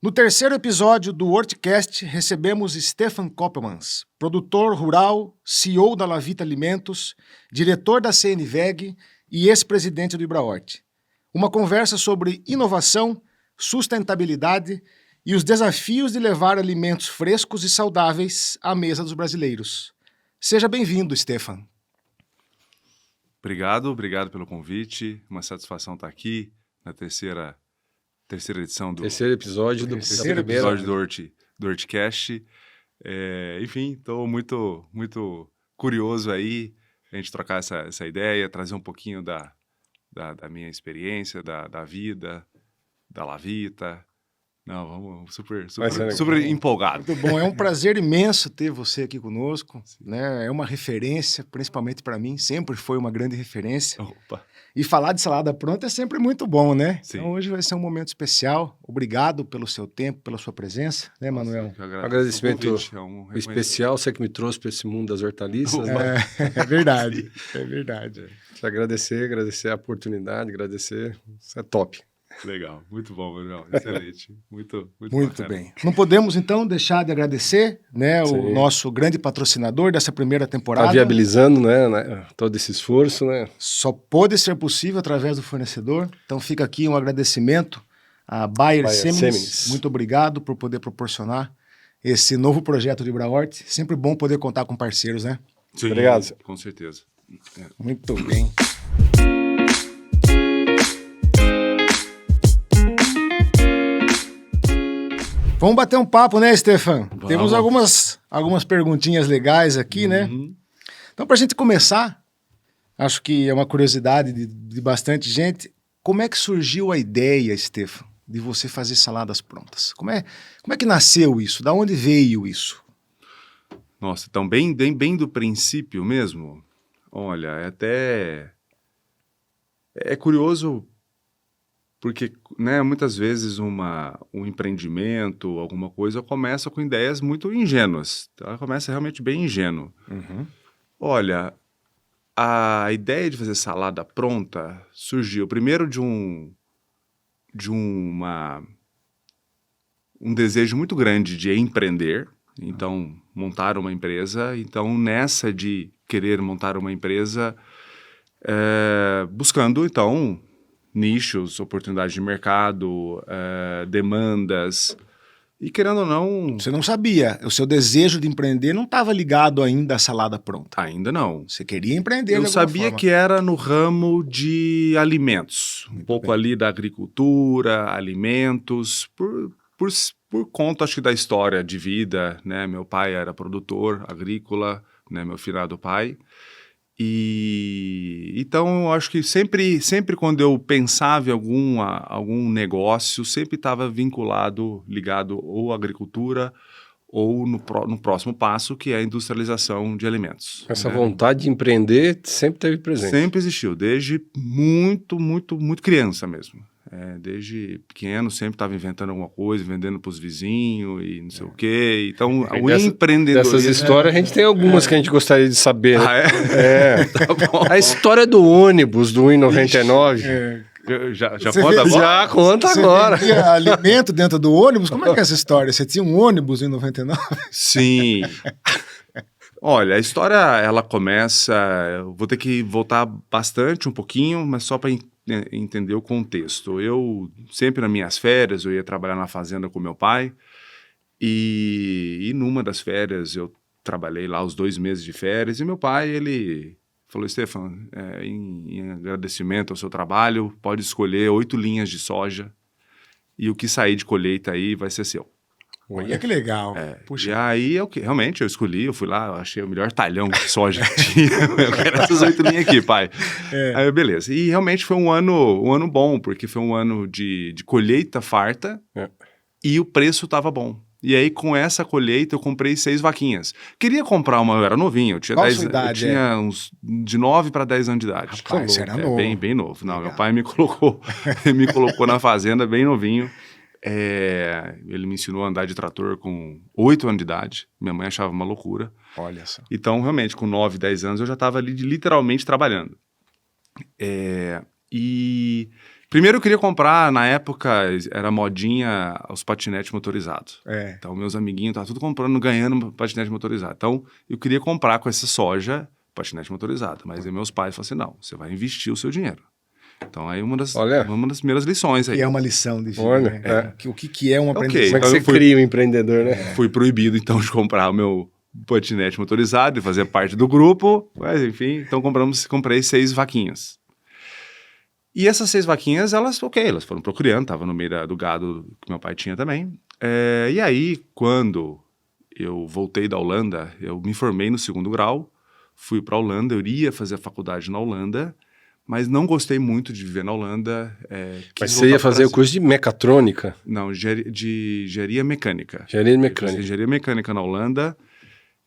No terceiro episódio do WordCast, recebemos Stefan Koppelmans, produtor rural, CEO da Lavita Alimentos, diretor da CNVEG e ex-presidente do Ibrahort. Uma conversa sobre inovação, sustentabilidade e os desafios de levar alimentos frescos e saudáveis à mesa dos brasileiros. Seja bem-vindo, Stefan. Obrigado pelo convite. Uma satisfação estar aqui na terceira edição do... Terceiro episódio do WordCast. Enfim, estou muito curioso aí a gente trocar essa ideia, trazer um pouquinho da minha experiência, da vida, da Lavita. Não, vamos super empolgado. Muito bom, é um prazer imenso ter você aqui conosco, né? É uma referência, principalmente para mim, sempre foi uma grande referência. Opa. E falar de salada pronta é sempre muito bom, né? Sim. Então hoje vai ser um momento especial. Obrigado pelo seu tempo, pela sua presença, né, Manuel? Agradecimento especial, você que me trouxe para esse mundo das hortaliças. É verdade, é verdade. Agradecer a oportunidade, isso é top. Legal, muito bom, Manuel, excelente, muito bem. Não podemos, então, deixar de agradecer, né, o nosso grande patrocinador dessa primeira temporada. Está viabilizando, né, todo esse esforço, né? Só pôde ser possível através do fornecedor, então fica aqui um agradecimento a Bayer Semins. Muito obrigado por poder proporcionar esse novo projeto de Ibrahort. Sempre bom poder contar com parceiros, né? Sim, obrigado. Com certeza. Muito bem. Vamos bater um papo, né, Stefan? Vamos. Temos algumas perguntinhas legais aqui, né? Então, para a gente começar, acho que é uma curiosidade de bastante gente, como é que surgiu a ideia, Stefan, de você fazer saladas prontas? Como é que nasceu isso? Da onde veio isso? Nossa, então bem do princípio mesmo, olha, é curioso porque, né, muitas vezes um empreendimento, alguma coisa, começa com ideias muito ingênuas. Ela começa realmente bem ingênuo. Olha, a ideia de fazer salada pronta surgiu primeiro de um desejo muito grande de empreender. Então, montar uma empresa. Então, nessa de querer montar uma empresa, buscando, então, nichos, oportunidades de mercado, demandas. E, querendo ou não... Você não sabia. O seu desejo de empreender não estava ligado ainda à salada pronta. Ainda não. Você queria empreender de Eu alguma sabia forma. que era no ramo de alimentos. Muito um pouco bem. Ali da agricultura, alimentos, por conta, acho que, da história de vida, né? Meu pai era produtor agrícola, né? Meu finado pai. E então, eu acho que sempre quando eu pensava em algum negócio, sempre estava ligado ou à agricultura ou no próximo passo, que é a industrialização de alimentos. Essa vontade de empreender sempre teve presente. Sempre existiu, desde muito criança mesmo. Desde pequeno, sempre estava inventando alguma coisa, vendendo para os vizinhos e não sei o quê. Então, o empreendedorismo... Dessas histórias, a gente tem algumas que a gente gostaria de saber. Né? Ah, é? Tá bom. A história do ônibus, do 1,99. Já Você conta fez- agora? Já conta Você agora. vendia alimento dentro do ônibus? Como é que é essa história? Você tinha um ônibus em 99? Sim. Olha, a história, ela começa... Eu vou ter que voltar bastante, um pouquinho, mas só para entender o contexto. Eu, sempre nas minhas férias, eu ia trabalhar na fazenda com meu pai, e numa das férias eu trabalhei lá os 2 meses de férias, e meu pai, ele falou: Stefan, em agradecimento ao seu trabalho, pode escolher 8 linhas de soja, e o que sair de colheita aí vai ser seu. Olha que legal. E aí, realmente, eu escolhi, eu fui lá, eu achei o melhor talhão de soja que tinha. Eu quero essas 8 linhas aqui, pai. Aí, beleza. E realmente foi um ano bom, porque foi um ano de colheita farta e o preço estava bom. E aí, com essa colheita, eu comprei 6 vaquinhas. Queria comprar uma, eu era novinho, eu tinha Qual a sua idade, eu tinha uns de 9 para 10 anos de idade. Rapaz, você era novo. Bem novo. Não, Legal. meu pai me colocou na fazenda bem novinho. Ele me ensinou a andar de trator com 8 anos de idade. Minha mãe achava uma loucura. Olha só. Então, realmente, com 9, 10 anos, eu já estava ali literalmente trabalhando. E Primeiro eu queria comprar, na época, era modinha os patinetes motorizados. Então, meus amiguinhos estavam tudo comprando, ganhando patinete motorizado. Então, eu queria comprar com essa soja patinete motorizado. Mas aí meus pais falaram assim, não, você vai investir o seu dinheiro. Então, aí uma das primeiras lições aí. E é uma lição de vida, Olha, né? O que é um aprendizado? Como é que Então, você cria um empreendedor, né? Fui proibido, então, de comprar o meu patinete motorizado e fazer parte do grupo. Mas, enfim, então comprei 6 vaquinhas. E essas 6 vaquinhas, elas foram procriando, estavam no meio do gado que meu pai tinha também. E aí, quando eu voltei da Holanda, eu me formei no 2º grau, fui para a Holanda, eu iria fazer a faculdade na Holanda, mas não gostei muito de viver na Holanda. Mas você ia fazer o curso de mecatrônica? Não, de engenharia mecânica. Engenharia mecânica. Engenharia mecânica na Holanda.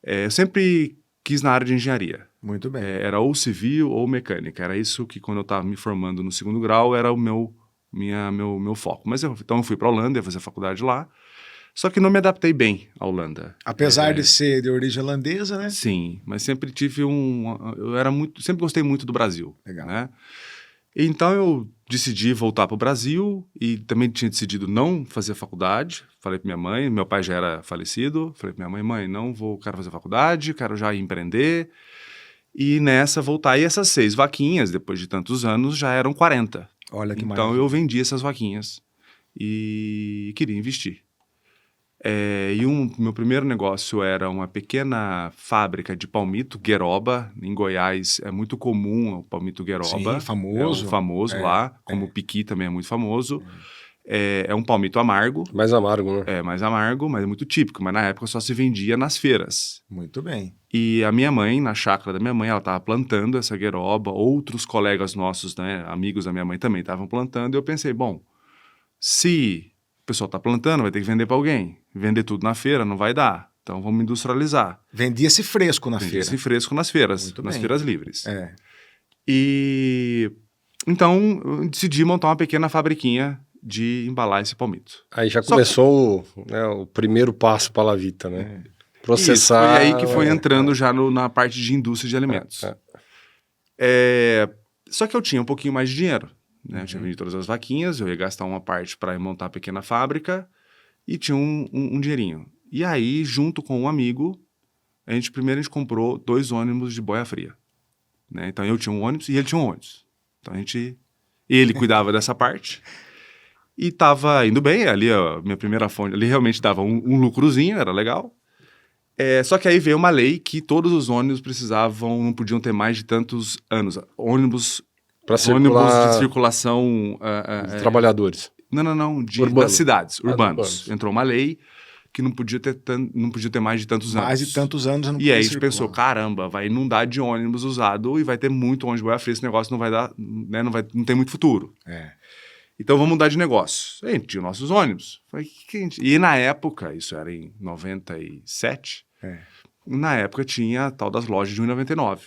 Eu sempre quis na área de engenharia. Muito bem. Era ou civil ou mecânica. Era isso que, quando eu estava me formando no 2º grau, era o meu foco. Mas então eu fui para a Holanda, ia fazer faculdade lá. Só que não me adaptei bem à Holanda. Apesar de ser de origem holandesa, né? Sim, mas sempre tive sempre gostei muito do Brasil. Legal. Né? Então eu decidi voltar para o Brasil e também tinha decidido não fazer faculdade. Falei para minha mãe, meu pai já era falecido. Falei para minha mãe, quero fazer faculdade, quero já empreender. E nessa voltar, e essas 6 vaquinhas, depois de tantos anos, já eram 40. Olha que Então maravilha. eu vendi essas vaquinhas e queria investir. E meu primeiro negócio era uma pequena fábrica de palmito gueroba. Em Goiás é muito comum o palmito gueroba. Sim, famoso. É um famoso lá, como o piqui também é muito famoso. É um palmito amargo. Mais amargo, né? É mais amargo, mas é muito típico. Mas na época só se vendia nas feiras. Muito bem. E a minha mãe, na chácara da minha mãe, ela estava plantando essa gueroba. Outros colegas nossos, né, amigos da minha mãe também estavam plantando. E eu pensei, bom, se o pessoal está plantando, vai ter que vender para alguém. Vender tudo na feira não vai dar. Então vamos industrializar. Vendia-se fresco na feira. Vendia-se fresco nas feiras, Muito nas bem. feiras livres. E então eu decidi montar uma pequena fabriquinha de embalar esse palmito. aí já começou o primeiro passo para a Lavita, né? Processar. Isso, foi aí que foi entrando já na parte de indústria de alimentos. Só que eu tinha um pouquinho mais de dinheiro. Né? Eu tinha vendido todas as vaquinhas, eu ia gastar uma parte para montar a pequena fábrica e tinha um dinheirinho. E aí, junto com um amigo, a gente comprou 2 ônibus de boia fria. Né? Então eu tinha um ônibus e ele tinha um ônibus. Então ele cuidava dessa parte e estava indo bem. Ali a minha primeira fonte, ali realmente dava um lucrozinho, era legal. Só que aí veio uma lei que todos os ônibus não podiam ter mais de tantos anos. Ônibus de circulação... trabalhadores. Não, das cidades, urbanos. Entrou uma lei que não podia ter mais de tantos anos. Mais de tantos anos eu não E podia aí a gente circular. pensou, caramba, vai inundar de ônibus usado e vai ter muito ônibus de boia fria, esse negócio não vai dar, né, não tem muito futuro. Então vamos mudar de negócio. A gente tinha nossos ônibus. E na época, isso era em 97, na época tinha a tal das lojas de R$1,99.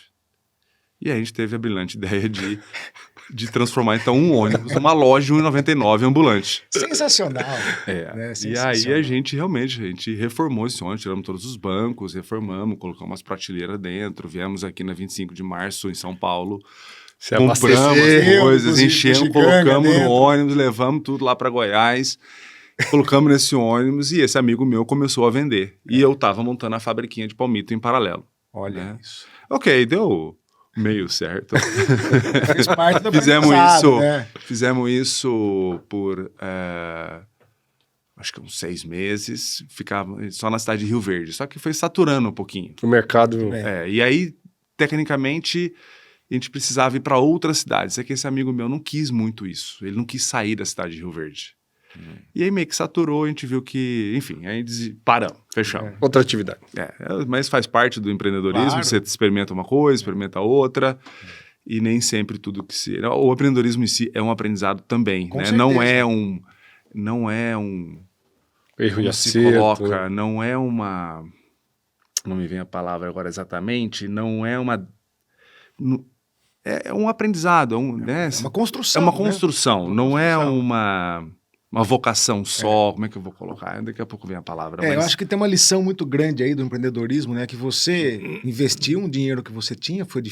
E aí a gente teve a brilhante ideia de transformar, então, um ônibus numa loja de R$1,99 ambulante. Sensacional. Né? E aí a gente reformou esse ônibus, tiramos todos os bancos, reformamos, colocamos umas prateleiras dentro, viemos aqui na 25 de março, em São Paulo, compramos as coisas, enchemos, colocamos no ônibus, levamos tudo lá para Goiás, colocamos nesse ônibus e esse amigo meu começou a vender. E eu estava montando a fabriquinha de palmito em paralelo. Olha isso. Ok, deu meio certo. Fez parte do Fizemos isso por acho que uns 6 meses, ficava só na cidade de Rio Verde, só que foi saturando um pouquinho. O mercado... E aí, tecnicamente, a gente precisava ir para outras cidades. É que esse amigo meu não quis muito isso, ele não quis sair da cidade de Rio Verde. E aí meio que saturou, a gente viu que, enfim, aí paramos, fechamos. Outra atividade. Mas faz parte do empreendedorismo, claro. Você experimenta uma coisa, experimenta outra, e nem sempre tudo que se... O empreendedorismo em si é um aprendizado também, né? Não é um... Erro e acerto. Se coloca, não é uma... Não me vem a palavra agora exatamente, não é uma... É um aprendizado, né? É uma construção. É uma construção, né? Não é uma vocação só, como é que eu vou colocar? Daqui a pouco vem a palavra. Eu acho que tem uma lição muito grande aí do empreendedorismo, né? Que você investiu um dinheiro que você tinha, foi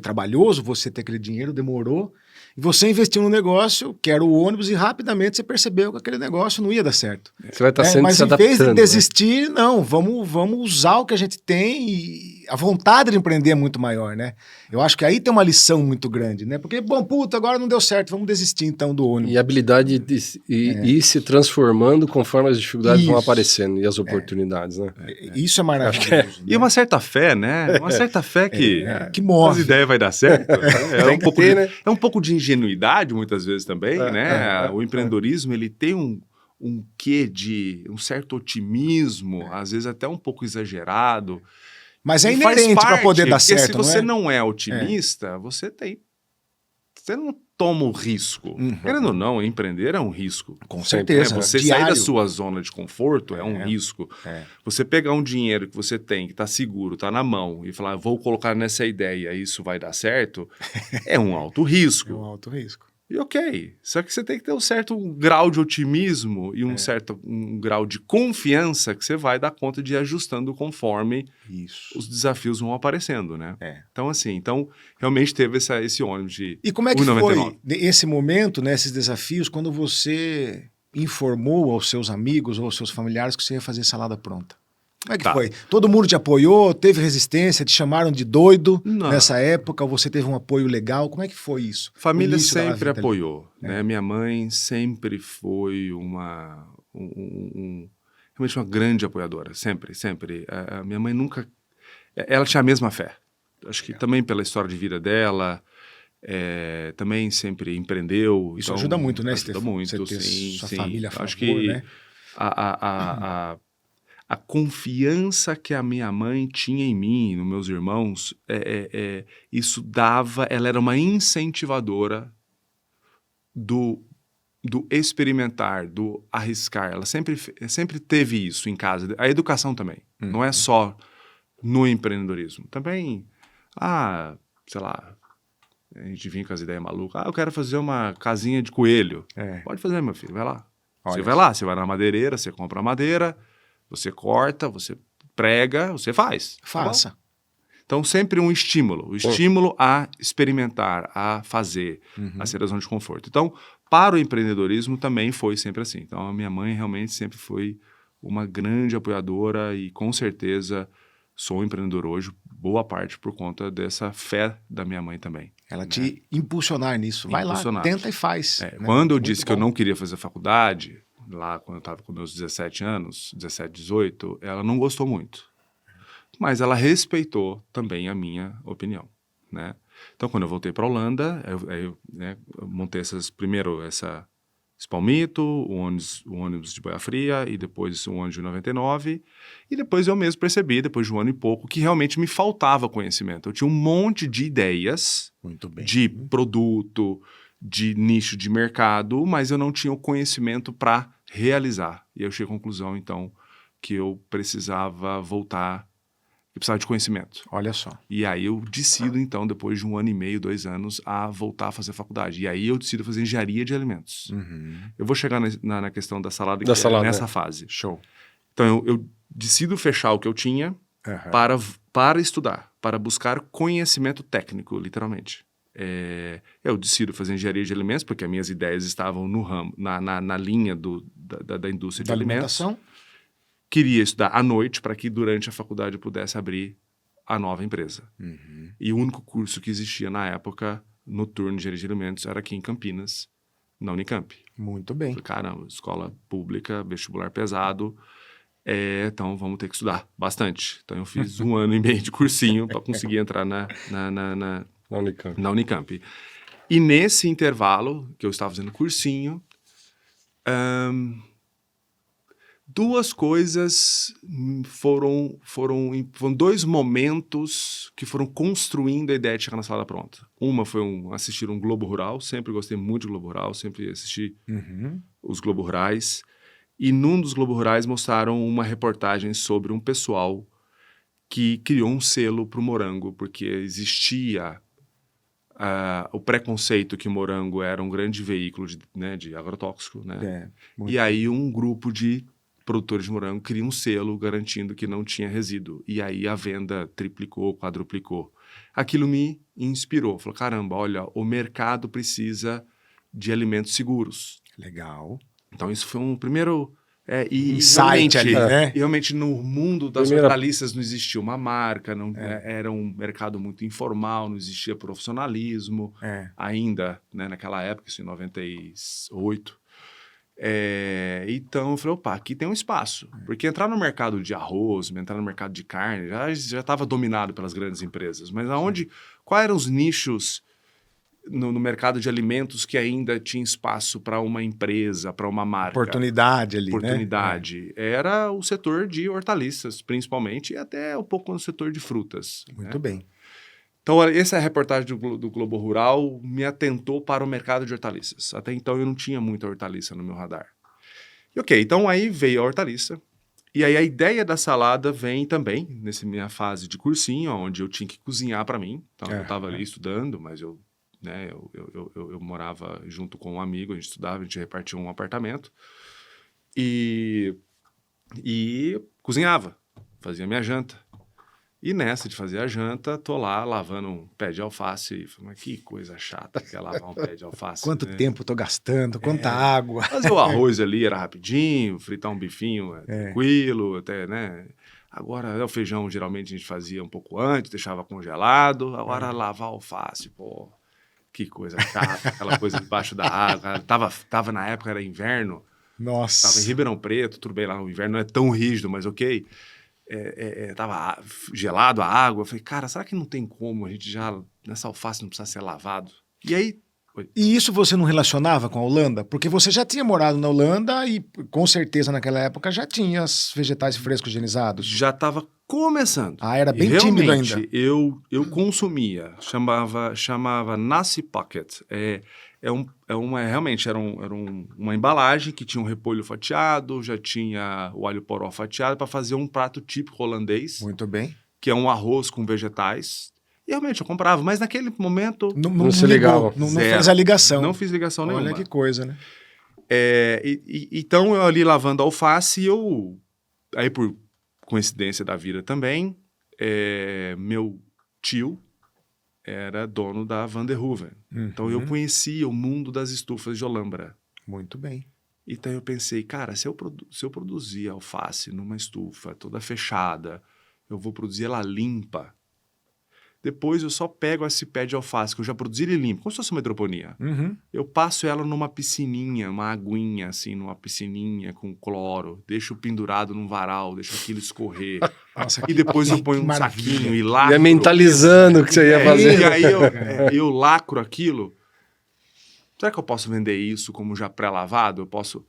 trabalhoso você ter aquele dinheiro, demorou, E você investiu no negócio, que era o ônibus, e rapidamente você percebeu que aquele negócio não ia dar certo. Você vai estar sempre Mas se em vez de adaptando, desistir, não, vamos usar o que a gente tem, e a vontade de empreender é muito maior, né? Eu acho que aí tem uma lição muito grande, né? Porque, bom, puta, agora não deu certo, vamos desistir então do ônibus. E a habilidade de ir se transformando conforme as dificuldades vão Isso. aparecendo e as oportunidades, né? Isso é maravilhoso. Acho né? E uma certa fé, né? Uma certa fé que Que move. as ideias vai dar certo. Tem que ter, né? É um pouco de ingenuidade, muitas vezes, também, né? O empreendedorismo, ele tem um quê de um certo otimismo, às vezes até um pouco exagerado. Mas é E faz inerente para parte, poder dar porque certo, se você não é? não é otimista, você não toma o risco. Uhum. Querendo ou não, empreender é um risco. Com Sempre, certeza. Você diário. sair da sua zona de conforto é um risco. É. Você pegar um dinheiro que você tem, que está seguro, está na mão, e falar, vou colocar nessa ideia, isso vai dar certo, é um alto risco. É um alto risco. E ok, só que você tem que ter um certo grau de otimismo e um grau de confiança que você vai dar conta de ir ajustando conforme Isso. os desafios vão aparecendo, né? É. Então, assim, realmente teve esse ônibus de E como é que 1,99. foi esse momento, né, esses desafios, quando você informou aos seus amigos ou aos seus familiares que você ia fazer salada pronta? Como é que Tá. foi? Todo mundo te apoiou? Teve resistência? Te chamaram de doido Não. nessa época? Ou você teve um apoio legal? Como é que foi isso? Família O início da La sempre Vita ali. apoiou, né? Minha mãe sempre foi realmente uma grande apoiadora, sempre, sempre. A minha mãe nunca... Ela tinha a mesma fé. Acho que também pela história de vida dela, também sempre empreendeu. Isso então, ajuda muito, né, ajuda Stefano? muito, Você ter sim, sua sim. família a favor, Acho que né? a confiança que a minha mãe tinha em mim, nos meus irmãos, isso dava... Ela era uma incentivadora do experimentar, do arriscar. Ela sempre teve isso em casa. A educação também. Não é só no empreendedorismo. Também, sei lá, a gente vinha com as ideias malucas. Eu quero fazer uma casinha de coelho. Pode fazer, meu filho, vai lá. Você vai lá, você vai na madeireira, você compra a madeira, você corta, você prega, você faz. Faça. Tá bom? Então, sempre um estímulo. O estímulo a experimentar, a fazer, a ser a zona de conforto. Então, para o empreendedorismo também foi sempre assim. Então, a minha mãe realmente sempre foi uma grande apoiadora e, com certeza, sou um empreendedor hoje, boa parte por conta dessa fé da minha mãe também. Ela te impulsionar nisso. Vai lá, Impulsionar. tenta e faz. né? Quando eu Muito disse que eu bom. não queria fazer faculdade, lá quando eu estava com meus 17 anos, 17, 18, ela não gostou muito. Mas ela respeitou também a minha opinião, né? Então, quando eu voltei para a Holanda, eu montei esse Palmito, o ônibus de Boia Fria e depois o ônibus de 99. E depois eu mesmo percebi, depois de um ano e pouco, que realmente me faltava conhecimento. Eu tinha um monte de ideias Muito bem. de produto, de nicho de mercado, mas eu não tinha o conhecimento para realizar. E eu cheguei à conclusão, então, que eu precisava voltar... Eu precisava de conhecimento. Olha só. E aí eu decido, então, depois de 1 ano e meio, 2 anos, a voltar a fazer faculdade. E aí eu decido fazer engenharia de alimentos. Eu vou chegar na questão da salada, nessa fase. Show. Então, eu decido fechar o que eu tinha para estudar, para buscar conhecimento técnico, literalmente. Eu decido fazer engenharia de alimentos, porque as minhas ideias estavam no ramo, na linha da indústria de alimentos. Alimentação. Queria estudar à noite para que durante a faculdade eu pudesse abrir a nova empresa. E o único curso que existia na época, noturno de engenharia de alimentos, era aqui em Campinas, na Unicamp. Muito bem. Falei, caramba, escola pública, vestibular pesado, então vamos ter que estudar bastante. Então eu fiz 1 ano e meio de cursinho para conseguir entrar na Unicamp. E nesse intervalo que eu estava fazendo cursinho, 2 coisas foram 2 momentos que foram construindo a ideia de chegar na salada pronta. Uma foi assistir um Globo Rural, sempre gostei muito de Globo Rural, sempre assisti os Globo Rurais. E num dos Globo Rurais mostraram uma reportagem sobre um pessoal que criou um selo para o morango, porque existia o preconceito que morango era um grande veículo de agrotóxico, né? E aí um grupo de produtores de morango cria um selo garantindo que não tinha resíduo. E aí a venda triplicou, quadruplicou. aquilo me inspirou. Falou, caramba, olha, o mercado precisa de alimentos seguros. Legal. Então, isso foi um primeiro... Insight ali, né? Realmente, no mundo das hortaliças não existia uma marca, era um mercado muito informal, não existia profissionalismo ainda, né, naquela época, isso em 98. Então, eu falei, opa, aqui tem um espaço. Porque entrar no mercado de arroz, entrar no mercado de carne, já estava dominado pelas grandes empresas. Mas quais eram os nichos no mercado de alimentos que ainda tinha espaço para uma empresa, para uma marca? Oportunidade ali, Oportunidade. Era o setor de hortaliças, principalmente, e até um pouco no setor de frutas. Muito bem. Então, essa reportagem do Globo Rural me atentou para o mercado de hortaliças. Até então, eu não tinha muita hortaliça no meu radar. E ok, então aí veio a hortaliça. E aí a ideia da salada vem também, nessa minha fase de cursinho, onde eu tinha que cozinhar para mim. Então, eu estava ali estudando, mas eu morava junto com um amigo, a gente estudava, a gente repartia um apartamento e cozinhava, fazia minha janta. E nessa de fazer a janta, tô lá lavando um pé de alface. E falei, mas que coisa chata que é lavar um pé de alface. Quanto tempo tô gastando, quanta água. Fazer o arroz ali era rapidinho, fritar um bifinho tranquilo, até, né? Agora, o feijão geralmente a gente fazia um pouco antes, deixava congelado. Agora, lavar alface, pô, que coisa chata, aquela coisa debaixo da água. Tava na época, era inverno. Nossa. Tava em Ribeirão Preto, tudo bem lá no inverno, não é tão rígido, mas ok. Tava gelado a água. Eu falei, cara, será que não tem como a gente já, nessa alface não precisa ser lavado? E aí... E isso você não relacionava com a Holanda? Porque você já tinha morado na Holanda e com certeza naquela época já tinha os vegetais frescos higienizados. Já estava começando. Era bem tímido ainda. Eu consumia, chamava Nasi Pocket. Realmente era uma embalagem que tinha um repolho fatiado, já tinha o alho poró fatiado para fazer um prato típico holandês. Muito bem. Que é um arroz com vegetais. E realmente eu comprava, mas naquele momento... Não se ligava. Não fez a ligação. Não fiz ligação nenhuma. Olha que coisa, né? Então eu ali lavando alface e aí por coincidência da vida também, meu tio era dono da Van der Hoeven. Então eu conhecia o mundo das estufas de Olambra. Muito bem. Então eu pensei, cara, se eu produzir alface numa estufa toda fechada, eu vou produzir ela limpa. Depois eu só pego esse pé de alface que eu já produzi ele limpo, como se fosse uma hidroponia. Eu passo ela numa piscininha, uma aguinha assim, numa piscininha com cloro, deixo pendurado num varal, deixo aquilo escorrer. Nossa, e depois eu ponho um saquinho e lacro. Ia mentalizando o que você ia fazer. E aí eu lacro aquilo. Será que eu posso vender isso como já pré-lavado? Eu posso...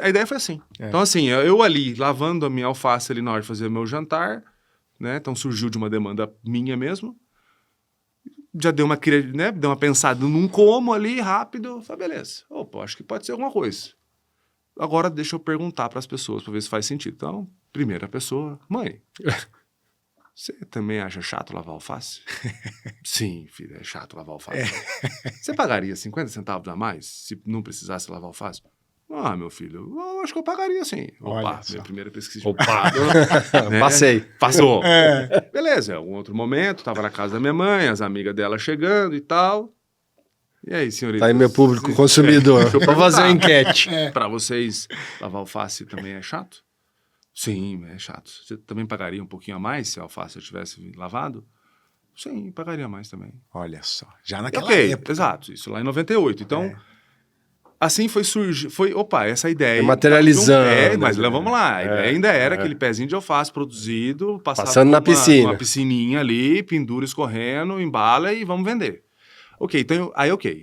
A ideia foi assim. Então assim, eu ali lavando a minha alface ali na hora de fazer o meu jantar... Né? Então surgiu de uma demanda minha mesmo. Já deu uma pensada num como ali, rápido. Falei, beleza. Opa, acho que pode ser alguma coisa. Agora deixa eu perguntar para as pessoas para ver se faz sentido. Então, primeira pessoa, mãe, você também acha chato lavar alface? Sim, filha, é chato lavar alface. Você pagaria 50 centavos a mais se não precisasse lavar alface? Ah, meu filho, eu acho que eu pagaria sim. Opa, minha primeira pesquisa de mercado, né? Passei. Passou. Beleza, um outro momento, tava na casa da minha mãe, as amigas dela chegando e tal. E aí, senhorita? Tá aí meu público consumidor. Vou fazer uma enquete. Para vocês, lavar alface também é chato? Sim, é chato. Você também pagaria um pouquinho a mais se a alface tivesse lavado? Sim, pagaria mais também. Olha só, já naquela época. Exato, isso lá em 98. Então... Assim foi surgir, essa ideia. Materializando. Mas vamos lá, a ideia ainda era aquele pezinho de alface produzido, passando na piscina. Uma piscininha ali, pendura escorrendo, embala e vamos vender.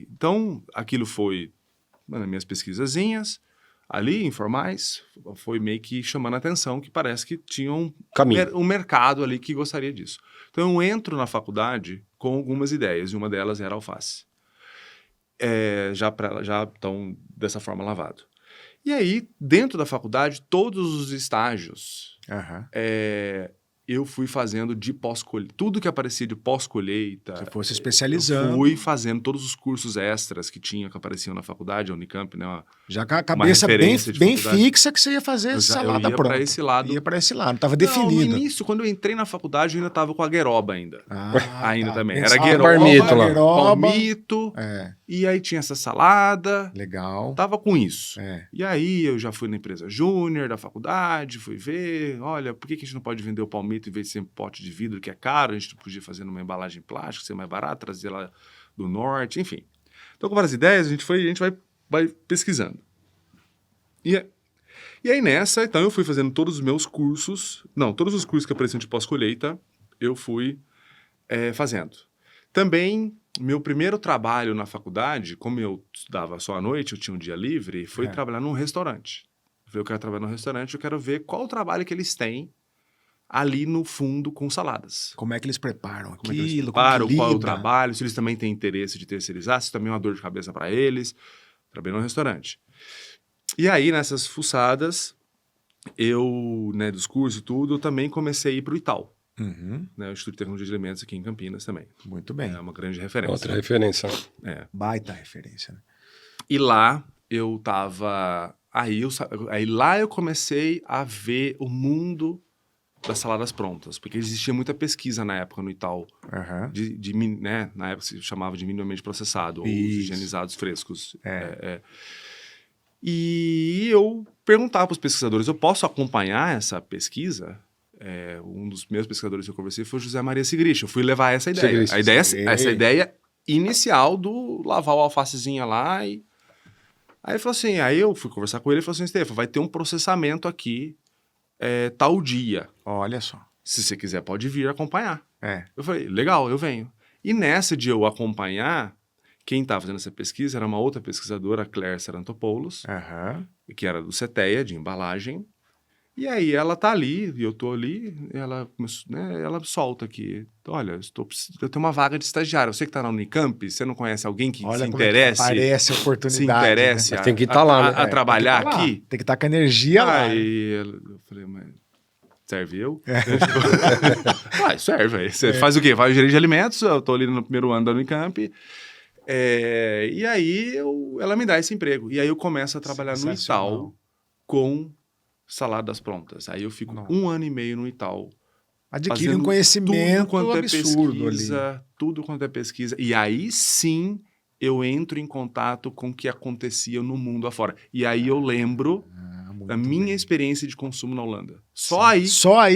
Então, aquilo foi nas minhas pesquisazinhas, ali, informais, foi meio que chamando a atenção que parece que tinha um mercado ali que gostaria disso. Então, eu entro na faculdade com algumas ideias, e uma delas era alface. Já estão dessa forma lavado. E aí, dentro da faculdade, todos os estágios eu fui fazendo de pós-colheita. Tudo que aparecia de pós-colheita. Você fosse especializando. Eu fui fazendo todos os cursos extras que apareciam na faculdade, a Unicamp, né? Já com a cabeça bem fixa que você ia fazer salada pronta. Eu ia para esse lado. Ia para esse lado, estava definido. No início, quando eu entrei na faculdade, eu ainda estava com a gueroba ainda. Ainda também. Era gueroba, palmito. E aí tinha essa salada. Legal. Tava com isso. E aí eu já fui na empresa júnior da faculdade, fui ver, olha, por que a gente não pode vender o palmito em vez de ser um pote de vidro, que é caro? A gente podia fazer numa embalagem plástica, ser mais barato, trazer lá do norte, enfim. Então, com várias ideias, a gente vai pesquisando. E aí nessa, então, eu fui fazendo todos os meus cursos, todos os cursos que apareciam de pós-colheita, eu fui fazendo. Também, meu primeiro trabalho na faculdade, como eu estudava só à noite, eu tinha um dia livre, foi trabalhar num restaurante. Eu quero trabalhar num restaurante, eu quero ver qual o trabalho que eles têm ali no fundo com saladas. Como é que eles preparam aquilo? Como é que eles preparam, qual é o trabalho, se eles também têm interesse de terceirizar, se também é uma dor de cabeça para eles. Trabalhei num restaurante. E aí, nessas fuçadas, eu, dos cursos e tudo, eu também comecei a ir para o Ital. O Instituto de Tecnologia de Alimentos aqui em Campinas também. Muito bem. É uma grande referência. Outra referência. Baita referência. Né? E lá eu tava... Aí lá eu comecei a ver o mundo das saladas prontas, porque existia muita pesquisa na época no Ital, na época se chamava de minimamente processado, ou os higienizados frescos. E eu perguntava para os pesquisadores, eu posso acompanhar essa pesquisa? Um dos meus pesquisadores que eu conversei foi o José Maria Sigrist. Eu fui levar essa ideia. Essa ideia inicial do lavar o alfacezinha lá. Aí ele falou assim, aí eu fui conversar com ele e falou assim, Stefan, vai ter um processamento aqui tal dia. Olha só. Se você quiser, pode vir acompanhar. Eu falei, legal, eu venho. E nessa de eu acompanhar, quem estava fazendo essa pesquisa era uma outra pesquisadora, a Claire Sarantopoulos, que era do CETEA, de embalagem. E aí ela tá ali, e eu tô ali, ela solta aqui. Olha, eu tenho uma vaga de estagiário. Você que tá na Unicamp, você não conhece alguém que se interesse? Parece oportunidade. Se interesse tem que estar lá, né? A trabalhar aqui. Tem que estar com a energia lá. Aí eu falei, mas serve eu? Serve. Você faz o quê? Vai o gerente de alimentos, eu tô ali no primeiro ano da Unicamp. E aí ela me dá esse emprego. E aí eu começo a trabalhar no Ital com saladas prontas. Aí eu fico 1 ano e meio no Ital. Adquire um conhecimento tudo quanto absurdo pesquisa, ali. Tudo quanto é pesquisa. E aí sim eu entro em contato com o que acontecia no mundo afora. E aí eu lembro da minha experiência de consumo na Holanda. Só aí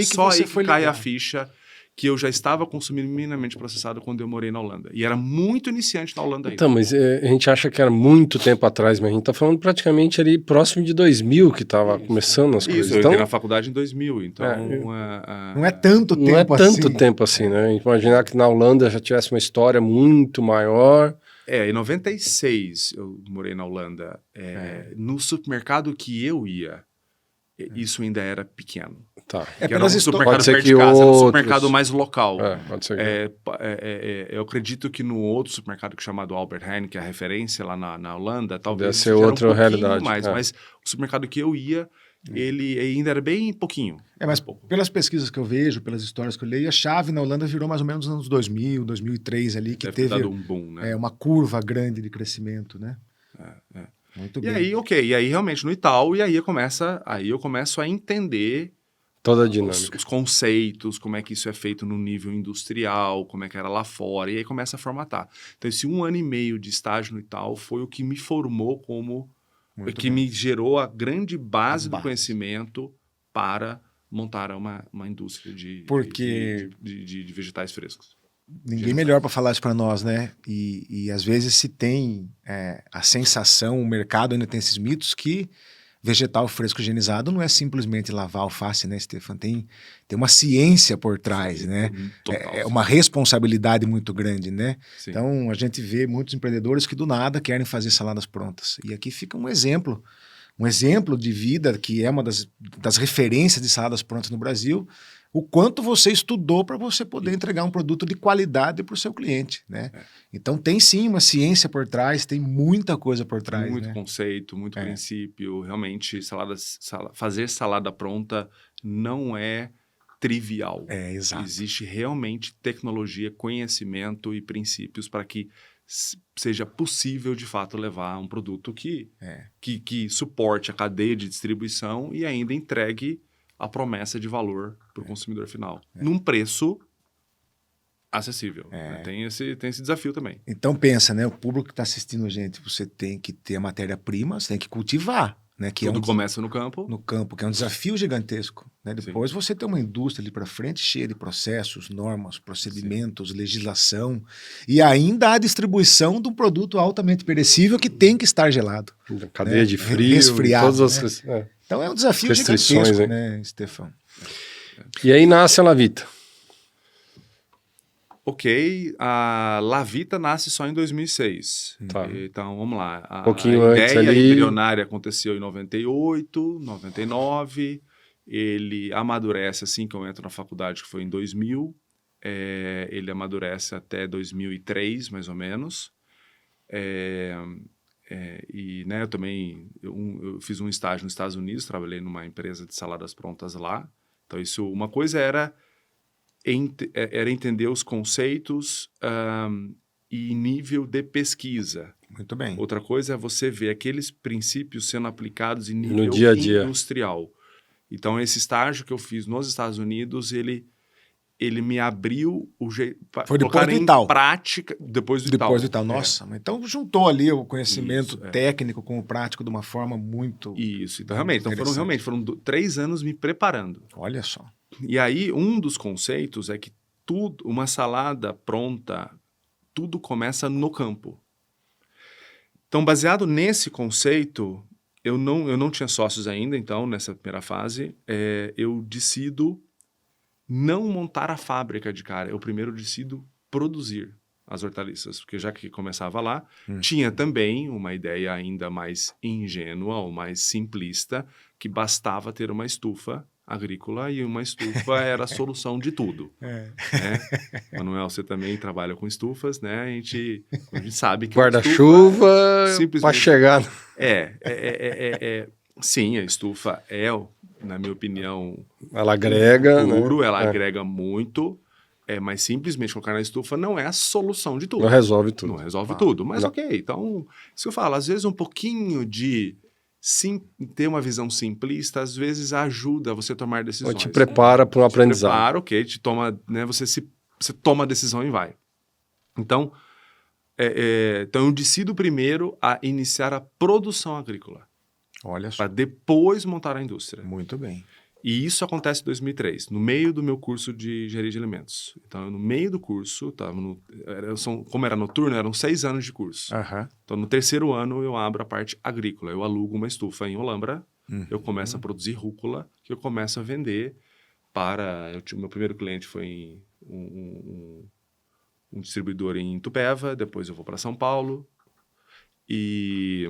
que cai a ficha que eu já estava consumindo minimamente processado quando eu morei na Holanda. E era muito iniciante na Holanda ainda. Então, mas a gente acha que era muito tempo atrás, mas a gente está falando praticamente ali próximo de 2000 que estava começando as coisas. Eu entrei na faculdade em 2000, então... não é tanto tempo assim. Não é tanto tempo assim, né? A gente imaginar que na Holanda já tivesse uma história muito maior. Em 96 eu morei na Holanda. No supermercado que eu ia, isso ainda era pequeno. Tá. Era um supermercado perto de casa, era um supermercado mais local. Pode ser eu acredito que no outro supermercado chamado Albert Heijn, que é a referência lá na Holanda, talvez deve ser outra realidade. Mas o supermercado que eu ia, ele ainda era bem pouquinho. Mas pelas pesquisas que eu vejo, pelas histórias que eu leio, a chave na Holanda virou mais ou menos nos anos 2000, 2003 ali, que teve dado um boom, né? Uma curva grande de crescimento, né? Muito bem. E aí realmente no Ital, e aí eu começo a entender toda a dinâmica. Os conceitos, como é que isso é feito no nível industrial, como é que era lá fora, e aí começa a formatar. Então esse 1 ano e meio de estágio no Ital foi o que me formou me gerou a grande base do conhecimento para montar uma indústria de vegetais frescos. Ninguém melhor para falar isso para nós, né? E às vezes se tem a sensação, o mercado ainda tem esses mitos que vegetal fresco higienizado não é simplesmente lavar alface, né, Stefan? Tem uma ciência por trás, né? É uma responsabilidade muito grande, né? Sim. Então, a gente vê muitos empreendedores que do nada querem fazer saladas prontas. E aqui fica um exemplo de vida que é uma das referências de saladas prontas no Brasil, o quanto você estudou para você poder entregar um produto de qualidade para o seu cliente, né? Então tem sim uma ciência por trás, tem muita coisa por trás. Muito conceito, muito princípio. Realmente, fazer salada pronta não é trivial. Exato. Existe realmente tecnologia, conhecimento e princípios para que seja possível, de fato, levar um produto que suporte a cadeia de distribuição e ainda entregue a promessa de valor para o consumidor final. Num preço acessível. Né? Tem esse desafio também. Então pensa, né? O público que está assistindo a gente, você tem que ter a matéria-prima, você tem que cultivar. Né, que Tudo começa no campo. No campo, que é um desafio gigantesco. Né? Depois você tem uma indústria ali para frente cheia de processos, normas, procedimentos, legislação. E ainda a distribuição de um produto altamente perecível que tem que estar gelado. Cadeia né? de frio, resfriado. todas Né? as Então é um desafio restrições, gigantesco, né, Stefan? E aí nasce a Lavita. Ok, a Lavita nasce só em 2006. Tá. Então, vamos lá. Um pouquinho a antes ideia ali. embrionária aconteceu em 98, 99. Ele amadurece assim que eu entro na faculdade, que foi em 2000. Ele amadurece até 2003, mais ou menos. E né, eu também eu fiz um estágio nos Estados Unidos, trabalhei numa empresa de saladas prontas lá. Então, uma coisa era entender os conceitos e nível de pesquisa. Muito bem. Outra coisa é você ver aqueles princípios sendo aplicados em nível no dia a dia. industrial. Então, esse estágio que eu fiz nos Estados Unidos, ele me abriu o jeito para colocar em prática depois do Itaú. Depois do Itaú. Nossa, mas então juntou ali o conhecimento técnico com o prático de uma forma muito... Isso, então foram 3 anos me preparando. Olha só. E aí, um dos conceitos é que uma salada pronta, tudo começa no campo. Então, baseado nesse conceito, eu não tinha sócios ainda, então, nessa primeira fase, eu decido não montar a fábrica de cara. Eu primeiro decido produzir as hortaliças, porque já que começava lá, tinha também uma ideia ainda mais ingênua ou mais simplista, que bastava ter uma estufa agrícola e uma estufa era a solução de tudo. Né? Manuel, você também trabalha com estufas, né? A gente sabe que guarda-chuva para chegar... Sim, a estufa na minha opinião... Ela agrega... ela agrega muito, mas simplesmente colocar na estufa não é a solução de tudo. Não resolve tudo. Não resolve tudo, mas ok. Então, isso que eu falo, às vezes um pouquinho de... ter uma visão simplista, às vezes ajuda você a tomar decisões. Ou te prepara para um aprendizado. Prepara, ok, te toma, né, você toma a decisão e vai. Então, então eu decido primeiro a iniciar a produção agrícola. Olha só. Para depois montar a indústria. Muito bem. E isso acontece em 2003, no meio do meu curso de engenharia de alimentos. Então, no meio do curso, como era noturno, eram 6 anos de curso. Então, no 3º ano, eu abro a parte agrícola. Eu alugo uma estufa em Olambra, eu começo a produzir rúcula, que eu começo a vender meu primeiro cliente foi um distribuidor em Itupeva, depois eu vou para São Paulo. E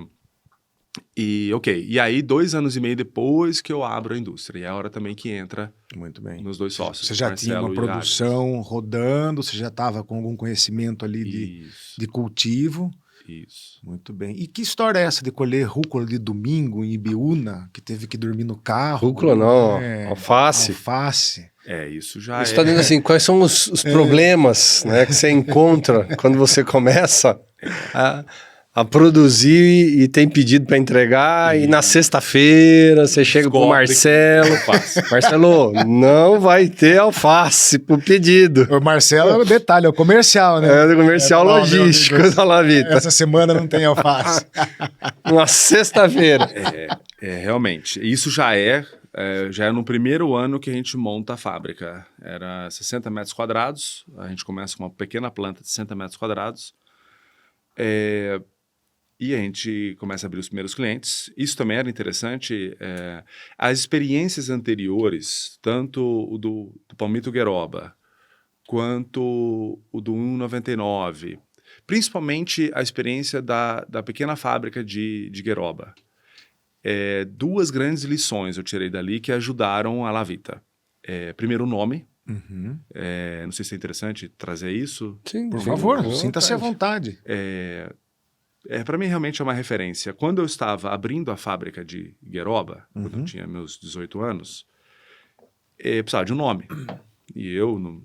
aí 2 anos e meio depois que eu abro a indústria. E é a hora também que entra muito bem. Meus 2 sócios. Você já tinha uma produção rodando, você já estava com algum conhecimento ali de cultivo. Isso. Muito bem. E que história é essa de colher rúcula de domingo em Ibiúna, que teve que dormir no carro? Rúcula não, alface. Alface. Isso já Você está dizendo assim, quais são os problemas, né, que você encontra quando você começa a produzir e tem pedido para entregar e na sexta-feira você chega pro Marcelo. Marcelo, não vai ter alface pro pedido. O Marcelo é o detalhe, é o comercial, né? É o comercial logístico da Lavita. Essa semana não tem alface. Uma sexta-feira. Realmente. Isso já é no primeiro ano que a gente monta a fábrica. Era 60 metros quadrados, a gente começa com uma pequena planta de 60 metros quadrados. E a gente começa a abrir os primeiros clientes. Isso também era interessante. As experiências anteriores, tanto o do Palmito Gueroba, quanto o do 199, principalmente a experiência da pequena fábrica de Gueroba. 2 grandes lições eu tirei dali que ajudaram a Lavita. Primeiro, o nome. Não sei se é interessante trazer isso. Sim, por favor, sinta-se à vontade. Para mim, realmente é uma referência. Quando eu estava abrindo a fábrica de Gueroba, quando eu tinha meus 18 anos, precisava de um nome. E eu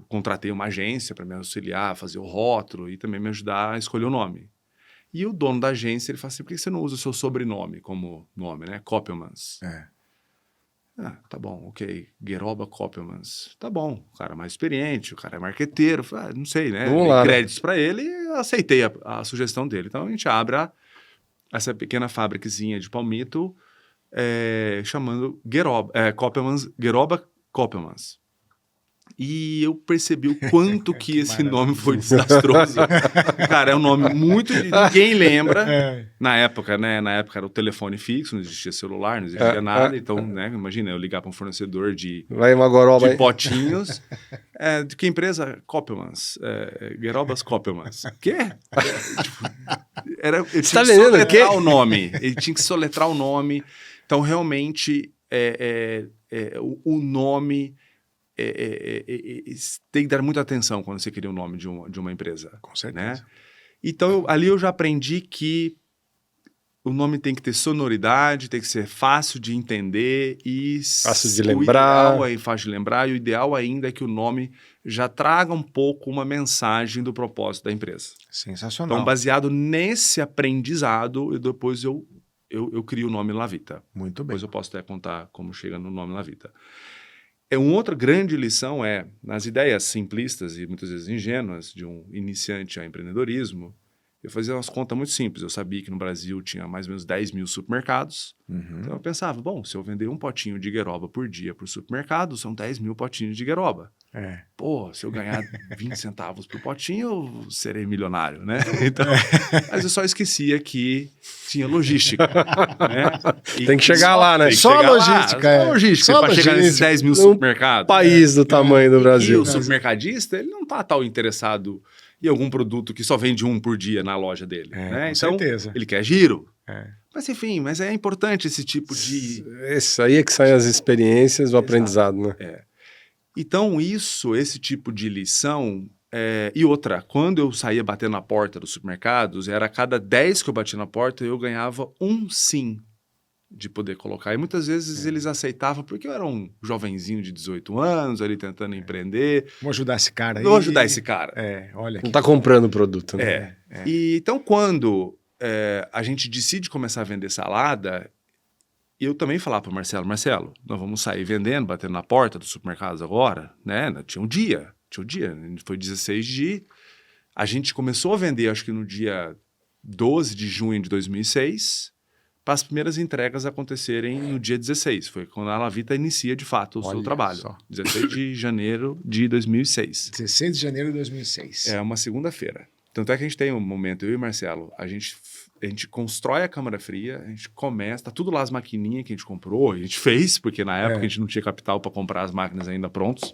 contratei uma agência para me auxiliar a fazer o rótulo e também me ajudar a escolher o nome. E o dono da agência, ele fala assim, por que você não usa o seu sobrenome como nome, né? Koppelmans. Tá bom, ok. Geroba Koppelmans. Tá bom, o cara é mais experiente, o cara é marqueteiro, não sei, né? Vamos Dei lá, créditos para ele e eu aceitei a sugestão dele. Então a gente abre essa pequena fábricazinha de palmito chamando Koppelmans, Geroba Koppelmans. E eu percebi o quanto que esse nome foi desastroso. Cara, é um nome muito... Ninguém lembra. Na época, né? Na época era o telefone fixo, não existia celular, não existia nada. Então, né? Imagina, eu ligar para um fornecedor de potinhos. De que empresa? Koppelmans. Gerobas Koppelmans. Quê? Ele tinha que soletrar o nome. Ele tinha que soletrar o nome. Então, realmente, o nome... tem que dar muita atenção quando você cria o nome de uma empresa. Com certeza. Né? Então, ali eu já aprendi que o nome tem que ter sonoridade, tem que ser fácil de entender e... Fácil de lembrar. Fácil de lembrar. E o ideal ainda é que o nome já traga um pouco uma mensagem do propósito da empresa. Sensacional. Então, baseado nesse aprendizado, depois eu crio o nome Lavita. Muito bem. Depois eu posso até contar como chega no nome Lavita. Uma outra grande lição nas ideias simplistas e muitas vezes ingênuas de um iniciante a empreendedorismo, eu fazia umas contas muito simples. Eu sabia que no Brasil tinha mais ou menos 10 mil supermercados. Então eu pensava, bom, se eu vender um potinho de gueroba por dia para o supermercado, são 10 mil potinhos de gueroba. Pô, se eu ganhar 20 centavos por potinho, eu serei milionário, né? Então, mas eu só esquecia que tinha logística, né? Tem que chegar lá, né? Só logística. Só logística para chegar nesses 10 mil supermercados. País do tamanho do Brasil. E o supermercadista, ele não está tão interessado em algum produto que só vende um por dia na loja dele. Né? Então, certeza. Ele quer giro. Mas enfim, é importante esse tipo de... Isso aí é que saem as experiências, o aprendizado, né? Então, esse tipo de lição... E outra, quando eu saía batendo na porta dos supermercados, era a cada 10 que eu batia na porta, eu ganhava um sim de poder colocar. E muitas vezes eles aceitavam, porque eu era um jovenzinho de 18 anos, ali tentando empreender. Vamos ajudar esse cara aí. Vou ajudar esse cara. Olha aqui. Não está comprando o produto, né? E, então, quando a gente decide começar a vender salada... eu também falava para o Marcelo, nós vamos sair vendendo, batendo na porta dos supermercados agora, né? Tinha um dia, foi 16 de... A gente começou a vender, acho que no dia 12 de junho de 2006, para as primeiras entregas acontecerem no dia 16. Foi quando a Lavita inicia, de fato, o seu trabalho. Só. 16 de janeiro de 2006. 16 de janeiro de 2006. É uma segunda-feira. Tanto é que a gente tem um momento, eu e o Marcelo, a gente constrói a câmara fria, a gente começa, tá tudo lá as maquininhas que a gente comprou, a gente fez, porque na época a gente não tinha capital para comprar as máquinas ainda prontos.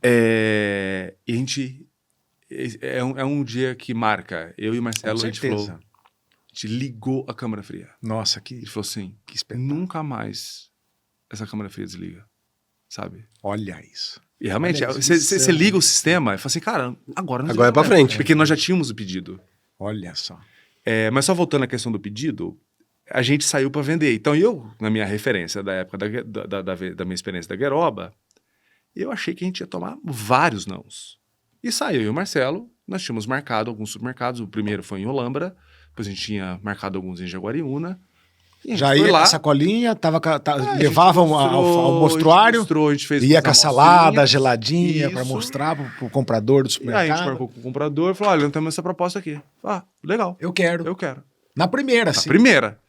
E a gente... É um dia que marca. Eu e o Marcelo, a gente falou... A gente ligou a câmara fria. Nossa, Ele falou assim, que espetáculo. Nunca mais essa câmara fria desliga, sabe? Olha isso. E realmente, você liga o sistema e fala assim, cara, agora é pra frente. Porque nós já tínhamos o pedido. Olha só. Mas só voltando à questão do pedido, a gente saiu para vender. Então eu, na minha referência da época da minha experiência da Gueroba, eu achei que a gente ia tomar vários nãos. E saiu eu e o Marcelo, nós tínhamos marcado alguns supermercados, o primeiro foi em Olambra, depois a gente tinha marcado alguns em Jaguariúna. Já ia com a sacolinha, levavam ao mostruário, a gente fez ia com a salada geladinha para mostrar pro comprador do supermercado. E aí a gente marcou com o comprador e falou, olha, não temos essa proposta aqui. Legal. Eu quero. Na primeira, sim. Na primeira.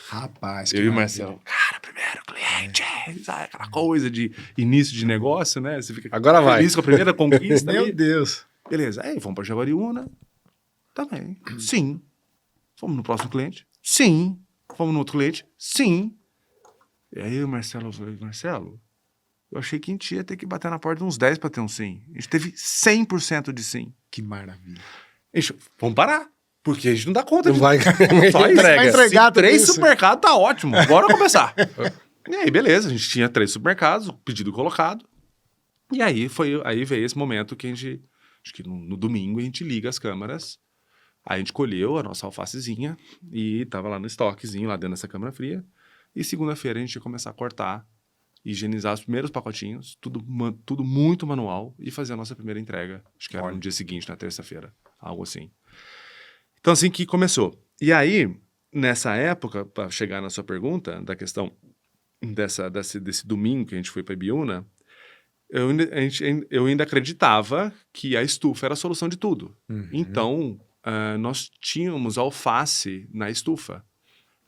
Rapaz, eu e o Marcelo, cara, primeiro cliente, sabe, aquela coisa de início de negócio, né? Você fica agora feliz com a primeira conquista. Meu Deus. Beleza, aí vamos para Jaguariúna. Também. Sim. Fomos no próximo cliente? Sim. Fomos no outro cliente? Sim. E aí o Marcelo falou, Marcelo, eu achei que a gente ia ter que bater na porta de uns 10 para ter um sim. A gente teve 100% de sim. Que maravilha. Vamos parar. Porque a gente não dá conta não vai. Só entregar. 3 supermercados tá ótimo. Bora começar. E aí, beleza. A gente tinha 3 supermercados, pedido colocado. E aí veio esse momento que a gente... Acho que no domingo a gente liga as câmaras. Aí a gente colheu a nossa alfacezinha e tava lá no estoquezinho, lá dentro dessa câmara fria. E segunda-feira a gente ia começar a cortar higienizar os primeiros pacotinhos, tudo muito manual, e fazer a nossa primeira entrega. Acho que era Olha. no dia seguinte, na terça-feira, algo assim. Então, assim que começou. E aí, nessa época, para chegar na sua pergunta, da questão desse domingo que a gente foi para Ibiúna, eu ainda acreditava que a estufa era a solução de tudo. Então, nós tínhamos alface na estufa,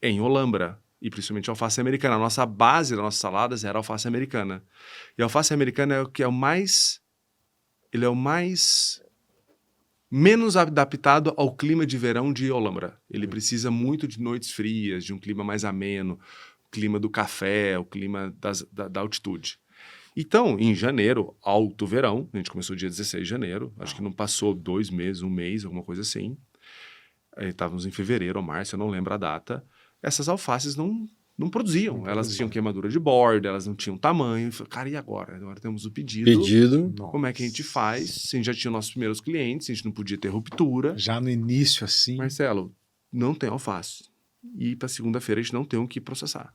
em Olambra, e principalmente alface americana. A nossa base das nossas saladas era alface americana. E a alface americana é o que é o mais... Ele é o mais... menos adaptado ao clima de verão de Olambra. Ele precisa muito de noites frias, de um clima mais ameno, o clima do café, o clima da altitude. Então, em janeiro, alto verão, a gente começou dia 16 de janeiro, acho que não passou 2 meses, 1 mês, alguma coisa assim. Estávamos em fevereiro ou março, eu não lembro a data. Essas alfaces não produziam. Elas tinham queimadura de borda, elas não tinham tamanho. Cara, e agora? Agora temos o pedido. Como é que a gente faz? Se a gente já tinha nossos primeiros clientes, a gente não podia ter ruptura. Já no início, assim... Marcelo, não tem alface. E para segunda-feira a gente não tem o que processar.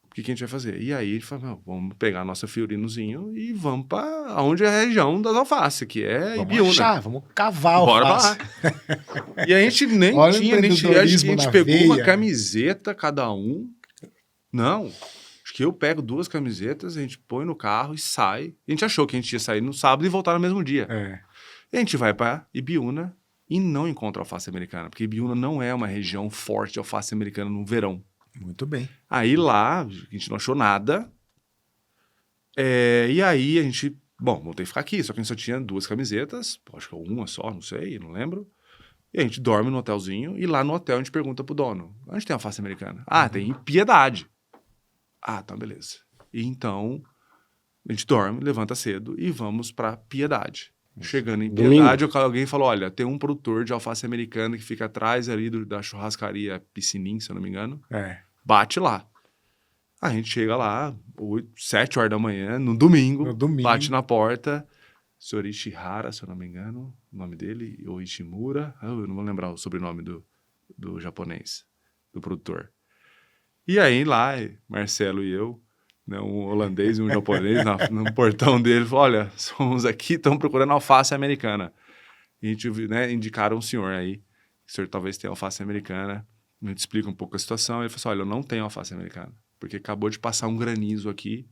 O que a gente vai fazer? E aí a gente falou, vamos pegar a nossa Fiorinozinho e vamos para onde é a região das alfaces, que é Ibiúna. Vamos cavar Bora alface. pra lá. E a gente nem Olha o tinha, acho que a empreendedorismo gente na pegou uma veia. camiseta cada um. Não, acho que eu pego 2 camisetas, a gente põe no carro e sai. A gente achou que a gente ia sair no sábado e voltar no mesmo dia. E a gente vai para Ibiúna e não encontra alface americana, porque Ibiúna não é uma região forte de alface americana no verão. Muito bem. Aí lá, a gente não achou nada. E aí a gente... Bom, voltei a ficar aqui, só que a gente só tinha 2 camisetas. Acho que uma só, não sei, não lembro. E a gente dorme no hotelzinho e lá no hotel a gente pergunta pro dono. Onde tem alface americana? Tem em Piedade. Tá, beleza. E então, a gente dorme, levanta cedo e vamos pra Piedade. Chegando em Piedade, alguém falou, olha, tem um produtor de alface americana que fica atrás ali da churrascaria Piscinim, se eu não me engano. Bate lá. A gente chega lá, 7 horas da manhã, no domingo, bate na porta. Senhor Ishihara, se eu não me engano, o nome dele, ou Ishimura, eu não vou lembrar o sobrenome do japonês, do produtor. E aí lá, Marcelo e eu, né, um holandês e um japonês, no portão dele, falou, olha, somos aqui, estamos procurando alface americana. E a gente, né, indicaram um senhor aí, o senhor talvez tenha alface americana, a gente explica um pouco a situação, ele falou assim, olha, eu não tenho alface americana, porque acabou de passar um granizo aqui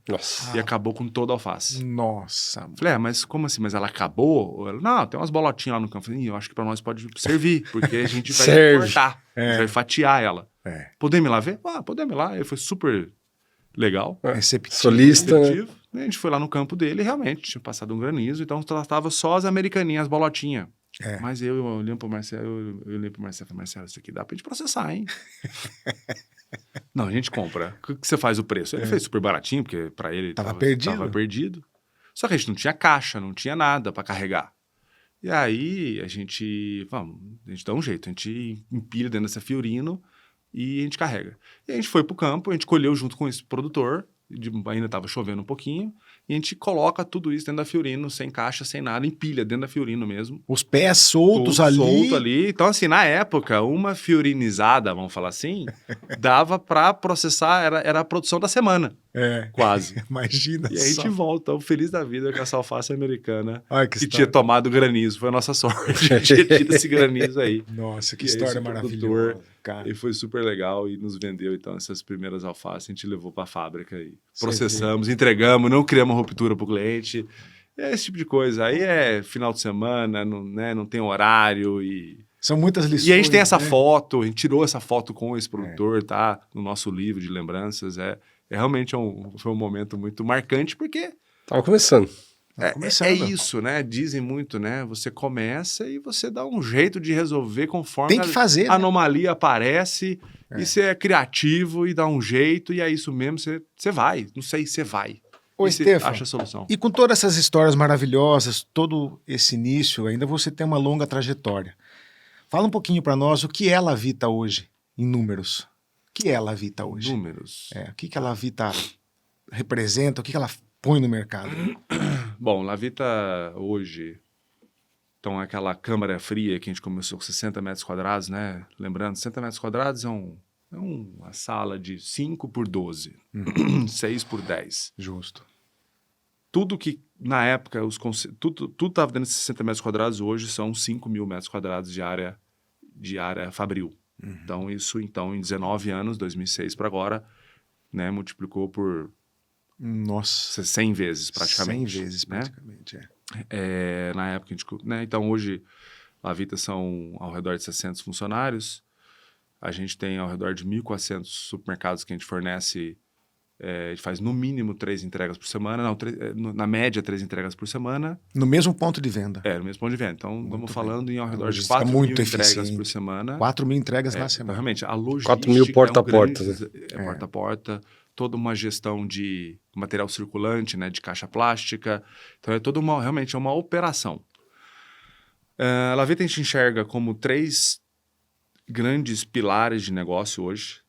e acabou com toda a alface. Nossa. Falei, mas como assim? Mas ela acabou? Ela, não, tem umas bolotinhas lá no campo. Falei, eu acho que pra nós pode servir, porque a gente vai cortar, a gente vai fatiar ela. Podemos ir lá ver? Podemos ir lá. Ele foi super legal. Receptivo. Solista, né? A gente foi lá no campo dele e realmente tinha passado um granizo, então tava só as americaninhas, as bolotinhas. Mas eu olhando pro Marcelo, falei, Marcelo, isso aqui dá pra gente processar, hein? Não, a gente compra. O que você faz o preço? Ele fez super baratinho, porque pra ele tava perdido. Só que a gente não tinha caixa, não tinha nada pra carregar. E aí a gente dá um jeito, a gente empilha dentro dessa Fiorino e a gente carrega. E a gente foi pro campo, a gente colheu junto com esse produtor, ainda tava chovendo um pouquinho, e a gente coloca tudo isso dentro da Fiorino, sem caixa, sem nada, empilha dentro da Fiorino mesmo. Os pés soltos Tudo ali. solto ali. Então, assim, na época, uma fiorinizada, vamos falar assim, dava pra processar, era a produção da semana. Quase. Imagina e aí a gente volta, feliz da vida, com essa alface americana que tinha tomado granizo. Foi a nossa sorte. Tinha tido esse granizo aí. Nossa, que história maravilhosa. Cara. E foi super legal e nos vendeu, então, essas primeiras alfaces. A gente levou pra fábrica e processamos, entregamos, não criamos ruptura pro cliente. Esse tipo de coisa. Aí é final de semana, não tem horário e... São muitas lições. E a gente tem essa foto, a gente tirou essa foto com esse produtor, tá? No nosso livro de lembranças. Realmente foi um momento muito marcante, porque... Tava começando. É isso, né? Dizem muito, né? Você começa e você dá um jeito de resolver conforme a anomalia aparece. E você é criativo e dá um jeito, e é isso mesmo, você vai. Não sei, você vai. Ô, Stefan, acha a solução. E com todas essas histórias maravilhosas, todo esse início, ainda você tem uma longa trajetória. Fala um pouquinho para nós o que é La Vita hoje, em números. O que é La Vita hoje? Números. O que a La Vita representa, o que ela põe no mercado? Bom, La Vita hoje, então aquela câmara fria que a gente começou com 60 metros quadrados, né? Lembrando, 60 metros quadrados é um É uma sala de 5 por 12, 6 por 10. Justo. Tudo que, na época, tudo estava dentro de 60 metros quadrados, hoje são 5 mil metros quadrados de área fabril. Então, isso, em 19 anos, 2006 para agora, né, multiplicou por Nossa. 100 vezes, praticamente. 100 vezes, né? praticamente, Na época, né, então, hoje, a Vita são ao redor de 600 funcionários. A gente tem ao redor de 1.400 supermercados que a gente fornece. A gente faz no mínimo 3 entregas por semana, na média 3 entregas por semana. No mesmo ponto de venda. No mesmo ponto de venda. Então, estamos falando em ao redor de logística 4 mil muito entregas eficiente. por semana. 4 mil entregas na Então, semana. realmente, a logística 4.000 porta a porta, porta a porta, toda uma gestão de material circulante, né, de caixa plástica. Então, realmente é uma operação. A Lavita a gente enxerga como 3 grandes pilares de negócio hoje.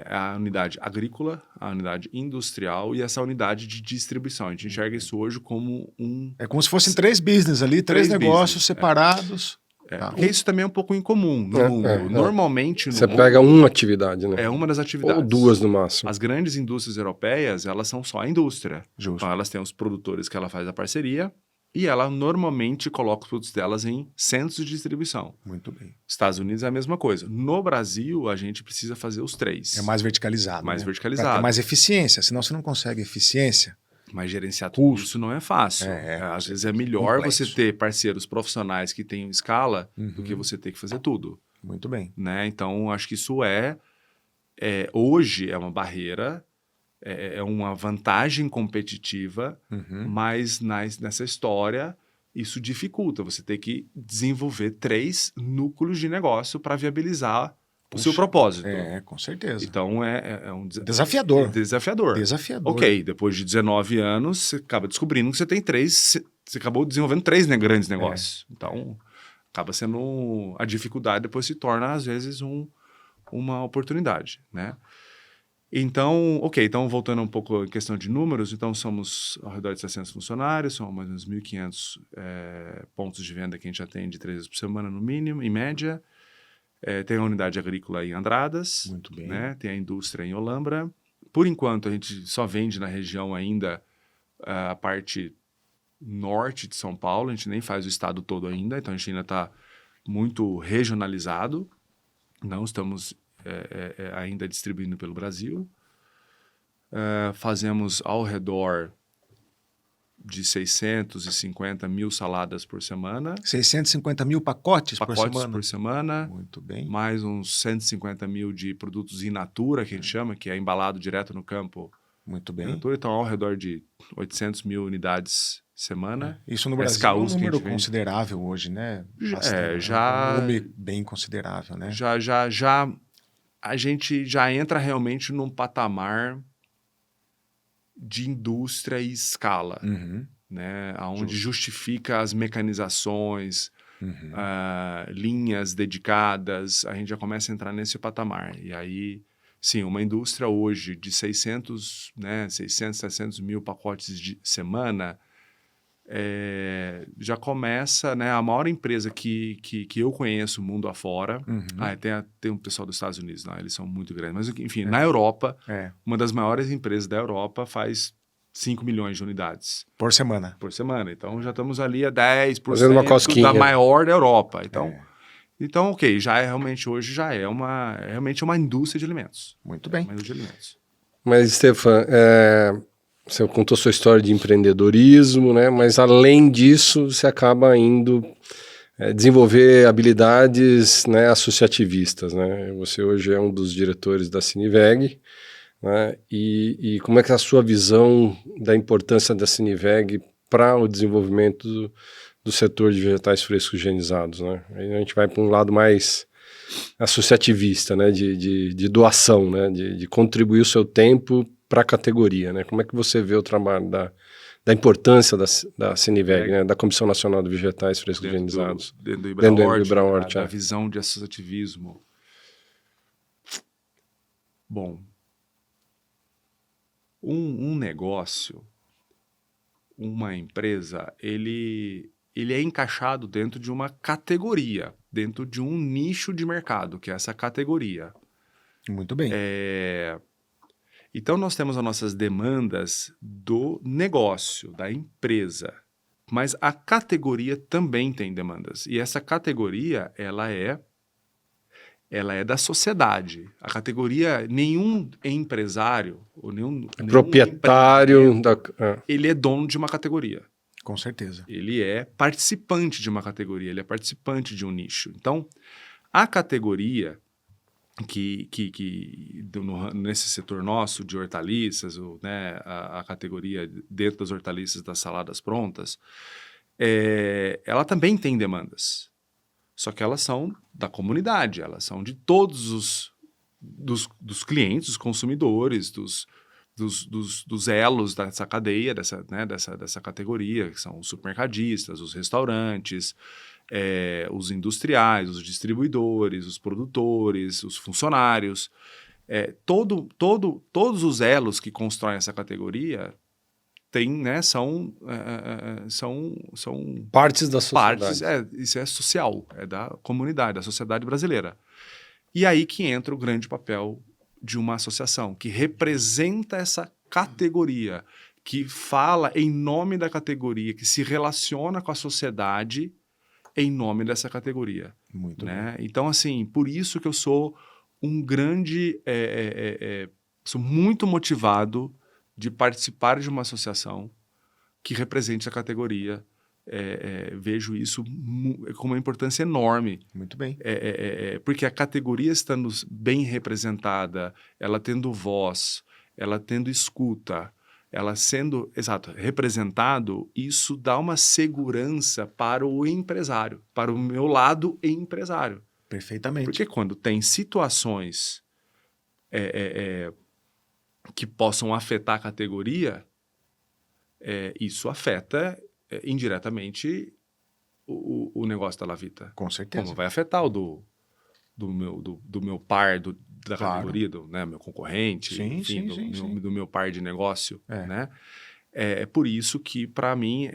A unidade agrícola, a unidade industrial e essa unidade de distribuição. A gente enxerga isso hoje como É como se fossem 3 business ali, 3 negócios separados. Porque isso também é um pouco incomum no mundo. Normalmente, no Você mundo, pega uma atividade, né? é uma das atividades. Ou 2 no máximo. As grandes indústrias europeias, elas são só a indústria. Justo. Então, elas têm os produtores que ela faz a parceria e ela normalmente coloca os produtos delas em centros de distribuição. Muito bem. Estados Unidos é a mesma coisa. No Brasil, a gente precisa fazer os 3. É mais verticalizado. Mais né? verticalizado. Pra ter mais eficiência, senão você não consegue eficiência. Mas gerenciar tudo isso não é fácil. É, Às vezes é melhor complexo. você ter parceiros profissionais que tenham escala do que você ter que fazer tudo. Muito bem. Né? Então, acho que isso hoje é uma barreira, é uma vantagem competitiva, mas nessa história isso dificulta. Você tem que desenvolver 3 núcleos de negócio para viabilizar o seu propósito. Com certeza. Então, é um Desafiador. Desafiador. Ok, depois de 19 anos, você acaba descobrindo que você tem 3... Você acabou desenvolvendo 3 grandes negócios. Então, acaba sendo... A dificuldade depois se torna, às vezes, uma oportunidade, né? Então, então voltando um pouco em questão de números, então somos ao redor de 600 funcionários, são mais ou menos 1.500 pontos de venda que a gente atende 3 vezes por semana no mínimo, em média. Tem a unidade agrícola em Andradas. Muito bem. Né? Tem a indústria em Olambra. Por enquanto, a gente só vende na região ainda a parte norte de São Paulo. A gente nem faz o estado todo ainda, então a gente ainda está muito regionalizado. Não estamos ainda distribuindo pelo Brasil. Fazemos ao redor de 650 mil saladas por semana. 650 mil pacotes por semana. Muito bem. Mais uns 150 mil de produtos in natura, que a gente chama, que é embalado direto no campo. Muito bem. Natura, então, ao redor de 800 mil unidades semana. Isso no Brasil é um número considerável hoje, né? Um volume bem considerável, né? A gente já entra realmente num patamar de indústria e escala, né? Onde justifica as mecanizações, linhas dedicadas, a gente já começa a entrar nesse patamar. E aí, sim, uma indústria hoje de 600, 700 mil pacotes de semana, já começa, né? A maior empresa que eu conheço mundo afora, tem um pessoal dos Estados Unidos, não, eles são muito grandes, mas enfim, na Europa, uma das maiores empresas da Europa faz 5 milhões de unidades. Por semana. Então, já estamos ali a 10% fazendo uma cosquinha da maior da Europa. Então, ok, hoje já é realmente uma indústria de alimentos. Muito bem. Uma indústria de alimentos. Mas, Stefan, você contou sua história de empreendedorismo, né? Mas além disso, você acaba indo desenvolver habilidades, né, associativistas, né? Você hoje é um dos diretores da Cineveg, né? E como é que é a sua visão da importância da Cineveg para o desenvolvimento do setor de vegetais frescos higienizados, né? Aí a gente vai para um lado mais associativista, né? De doação, né? De contribuir o seu tempo para a categoria, né? Como é que você vê o trabalho da importância da Cineveg, né? Da Comissão Nacional de Vegetais Frescos Higienizados, dentro do IBRAHORT, a visão de associativismo. Bom, um negócio, uma empresa, ele é encaixado dentro de uma categoria, dentro de um nicho de mercado, que é essa categoria. Muito bem. Então, nós temos as nossas demandas do negócio, da empresa, mas a categoria também tem demandas. E essa categoria, ela é da sociedade. A categoria, nenhum empresário, ou nenhum Proprietário ele é dono de uma categoria. Com certeza. Ele é participante de uma categoria, ele é participante de um nicho. Então, a categoria nesse setor nosso de hortaliças, né, a categoria dentro das hortaliças das saladas prontas, ela também tem demandas. Só que elas são da comunidade, elas são de todos dos clientes, dos consumidores, dos elos dessa cadeia, dessa categoria, que são os supermercadistas, os restaurantes, os industriais, os distribuidores, os produtores, os funcionários. Todos os elos que constroem essa categoria são partes da sociedade. Isso é social, é da comunidade, da sociedade brasileira. E aí que entra o grande papel de uma associação que representa essa categoria, que fala em nome da categoria, que se relaciona com a sociedade em nome dessa categoria. Muito bem. Então, assim, por isso que eu sou sou muito motivado de participar de uma associação que represente a categoria. Vejo isso com uma importância enorme. Muito bem. Porque a categoria estando bem representada, ela tendo voz, ela tendo escuta, ela sendo, representado, isso dá uma segurança para o empresário, para o meu lado empresário. Perfeitamente. Porque quando tem situações que possam afetar a categoria, isso afeta indiretamente o negócio da Lavita. Com certeza. Como vai afetar o do meu par da Claro. categoria, meu concorrente, Sim, enfim, sim. do meu par de negócio, né? É por isso que, para mim,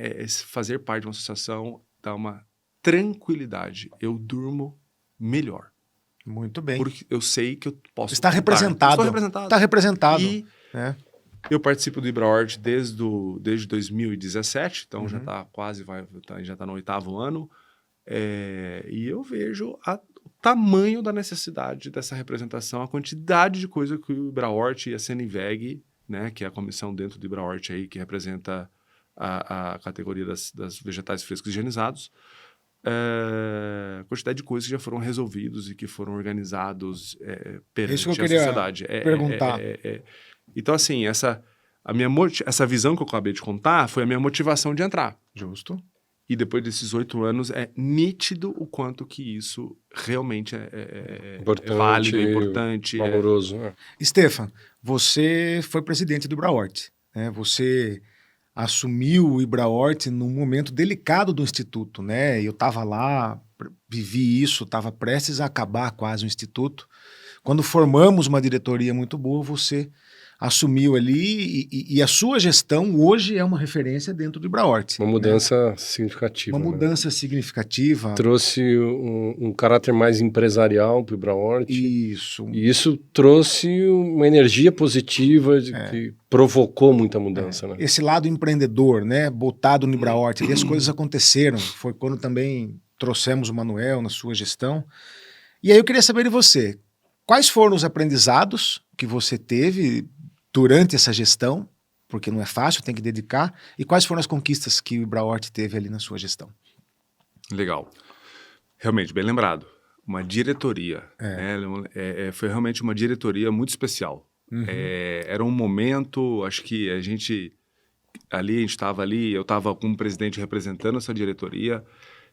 fazer parte de uma associação dá uma tranquilidade. Eu durmo melhor. Muito bem. Porque eu sei que eu posso... Está representado. Estou representado. Está representado. E eu participo do IBRAHORT desde 2017, então já está já está no 8º ano, e eu vejo o tamanho da necessidade dessa representação, a quantidade de coisa que o IBRAHORT e a CNVEG, né, que é a comissão dentro do IBRAHORT aí, que representa a categoria das vegetais frescos higienizados, quantidade de coisas que já foram resolvidos e que foram organizados perante Isso que eu a queria sociedade. perguntar. Então, assim, essa visão que eu acabei de contar foi a minha motivação de entrar. Justo. E depois desses 8 anos, é nítido o quanto que isso realmente é válido, é importante. Valoroso. Stefan, você foi presidente do IBRAHORT, né? Você assumiu o IBRAHORT num momento delicado do Instituto, né? Eu estava lá, vivi isso, estava prestes a acabar quase o Instituto. Quando formamos uma diretoria muito boa, você assumiu ali e a sua gestão hoje é uma referência dentro do IBRAHORT. Uma mudança significativa. Uma mudança significativa. Trouxe um caráter mais empresarial para o IBRAHORT. Isso. E isso trouxe uma energia positiva que provocou muita mudança. Né? Esse lado empreendedor, né, botado no IBRAHORT, ali as coisas aconteceram. Foi quando também trouxemos o Manuel na sua gestão. E aí eu queria saber de você, quais foram os aprendizados que você teve durante essa gestão, porque não é fácil, tem que dedicar, e quais foram as conquistas que o IBRAHORT teve ali na sua gestão? Legal. Realmente, bem lembrado. Uma diretoria. Foi realmente uma diretoria muito especial. Uhum. Era um momento, acho que a gente estava ali, eu estava como presidente representando essa diretoria,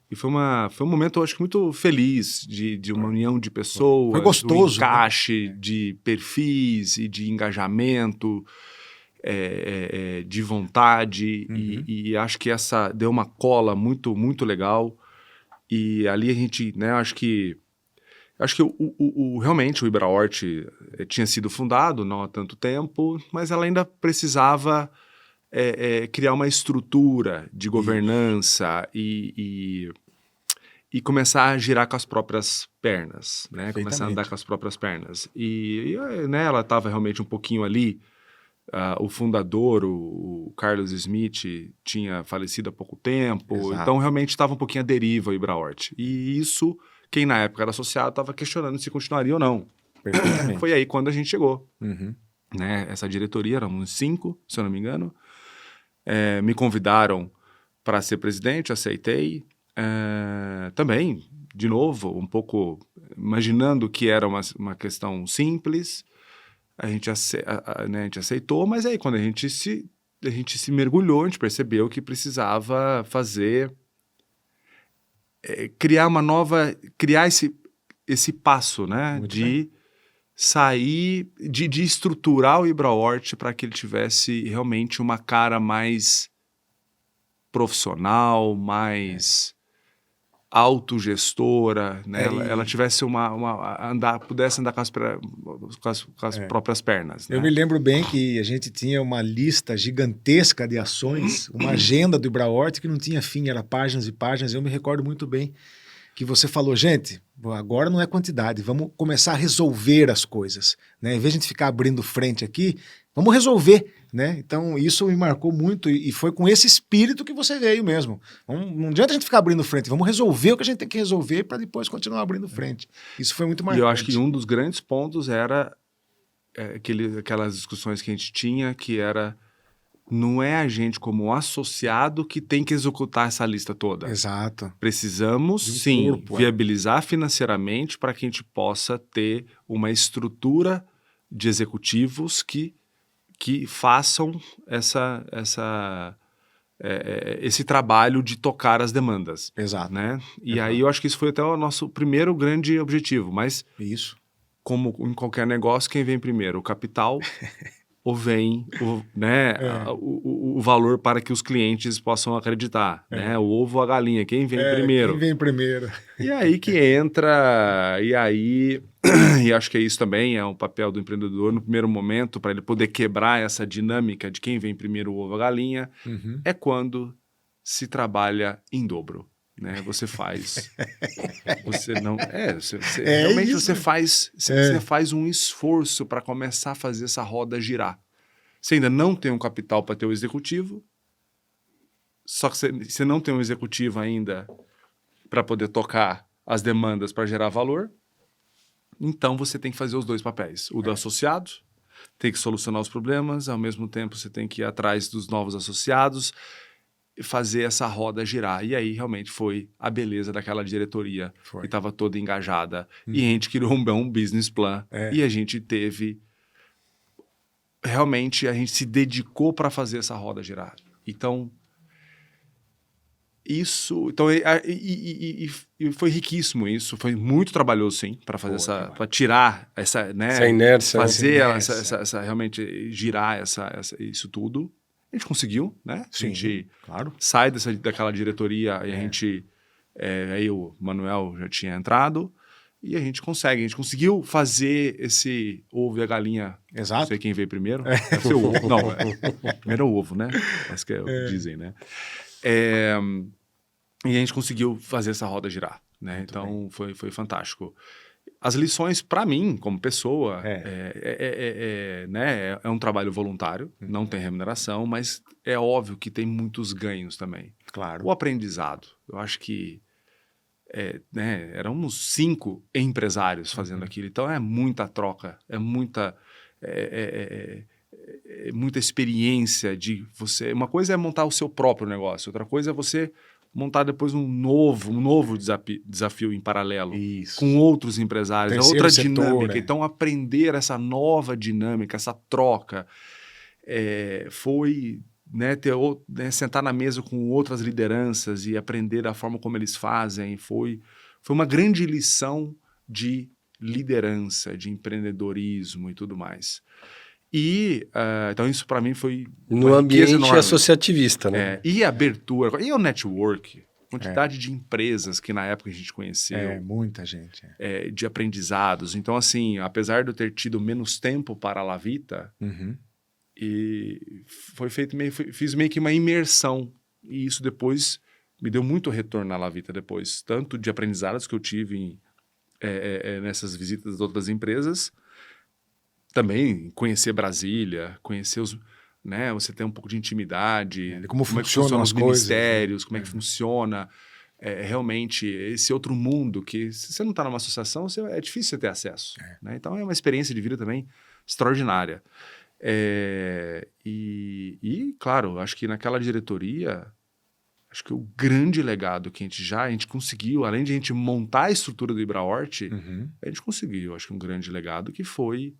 e foi um momento, acho que muito feliz, de uma união de pessoas. Foi gostoso. Do encaixe, né? De perfis e de engajamento, de vontade. Uhum. E acho que essa deu uma cola muito, muito legal. E ali a gente, né, acho que realmente o IBRAHORT tinha sido fundado não há tanto tempo, mas ela ainda precisava criar uma estrutura de governança e e começar a girar com as próprias pernas, né? Perfeitamente. Começar a andar com as próprias pernas. E né, ela estava realmente um pouquinho ali. O fundador, o Carlos Smith, tinha falecido há pouco tempo. Exato. Então, realmente estava um pouquinho à deriva o Ibrahort. E isso, quem na época era associado, estava questionando se continuaria ou não. Perfeitamente. Foi aí quando a gente chegou. Uhum. Né? Essa diretoria, éramos 5, se eu não me engano. Me convidaram para ser presidente, aceitei. Também, de novo, um pouco imaginando que era uma questão simples, a gente aceitou, mas aí quando a gente se mergulhou, a gente percebeu que precisava fazer, criar esse passo, né? Muito de sair, de estruturar o Ibrahort para que ele tivesse realmente uma cara mais profissional, mais autogestora, né? Ela tivesse pudesse andar com as próprias pernas. Eu né? me lembro bem que a gente tinha uma lista gigantesca de ações, uma agenda do Ibrahort que não tinha fim, era páginas e páginas. Eu me recordo muito bem que você falou, gente, agora não é quantidade, vamos começar a resolver as coisas, né? Em vez de a gente ficar abrindo frente aqui, vamos resolver, né? Então isso me marcou muito e foi com esse espírito que você veio mesmo. Não adianta a gente ficar abrindo frente, vamos resolver o que a gente tem que resolver para depois continuar abrindo frente. Isso foi muito marcante. E eu acho que um dos grandes pontos era aquelas discussões que a gente tinha, que era, não é a gente como associado que tem que executar essa lista toda. Exato. Precisamos, sim, corpo, viabilizar financeiramente para que a gente possa ter uma estrutura de executivos que façam esse trabalho de tocar as demandas. Exato. Né? E aí eu acho que isso foi até o nosso primeiro grande objetivo, mas Isso. como em qualquer negócio, quem vem primeiro? O capital ou vem o valor para que os clientes possam acreditar, né? O ovo ou a galinha, quem vem primeiro? Quem vem primeiro. E aí que entra, e acho que é isso também, é um papel do empreendedor no primeiro momento, para ele poder quebrar essa dinâmica de quem vem primeiro, o ovo ou a galinha, é quando se trabalha em dobro. Né? Você faz. Você não. Realmente isso. Você faz um esforço para começar a fazer essa roda girar. Você ainda não tem um capital para ter o executivo, só que você não tem um executivo ainda para poder tocar as demandas para gerar valor. Então você tem que fazer os dois papéis. O do associado, tem que solucionar os problemas, ao mesmo tempo você tem que ir atrás dos novos associados, fazer essa roda girar. E aí realmente foi a beleza daquela diretoria que estava toda engajada. E a gente criou um bom business plan. E a gente teve... Realmente a gente se dedicou para fazer essa roda girar. Então... E foi riquíssimo isso. Foi muito trabalhoso, sim, para fazer para tirar essa... Né, essa inércia. Fazer essa realmente girar isso tudo. A gente conseguiu, né? Sim, a gente claro. sai daquela diretoria e a gente... aí o Manuel já tinha entrado e a gente conseguiu fazer esse ovo e a galinha. Exato. Não sei quem veio primeiro. Deve ser o ovo. Não, primeiro é o ovo, né? Acho que dizem, né? E a gente conseguiu fazer essa roda girar, né? Então foi fantástico. As lições, para mim, como pessoa, né, é um trabalho voluntário, não tem remuneração, mas é óbvio que tem muitos ganhos também. Claro. O aprendizado. Eu acho que né, éramos 5 empresários fazendo aquilo, então é muita troca, é muita experiência de você... Uma coisa é montar o seu próprio negócio, outra coisa é você montar depois um novo desafio em paralelo. Isso. Com outros empresários, Terceiro outra setor, dinâmica. Então, aprender essa nova dinâmica, essa troca, foi... Né, sentar na mesa com outras lideranças e aprender a forma como eles fazem, foi uma grande lição de liderança, de empreendedorismo e tudo mais. E, então, isso para mim foi no ambiente associativista, né? E a abertura, e o network, quantidade de empresas que na época a gente conheceu. Muita gente. De aprendizados. Então, assim, apesar de eu ter tido menos tempo para a Lavita, e fiz meio que uma imersão. E isso depois me deu muito retorno na Lavita depois, tanto de aprendizados que eu tive nessas visitas de outras empresas, também conhecer Brasília, conhecer os... Né, você tem um pouco de intimidade, Como é que funcionam os as coisas, ministérios, como é que funciona realmente esse outro mundo que, se você não está numa associação, é difícil você ter acesso. Né? Então, é uma experiência de vida também extraordinária. Claro, acho que naquela diretoria, acho que o grande legado que a gente conseguiu, além de a gente montar a estrutura do Ibrahort, a gente conseguiu, acho que um grande legado que foi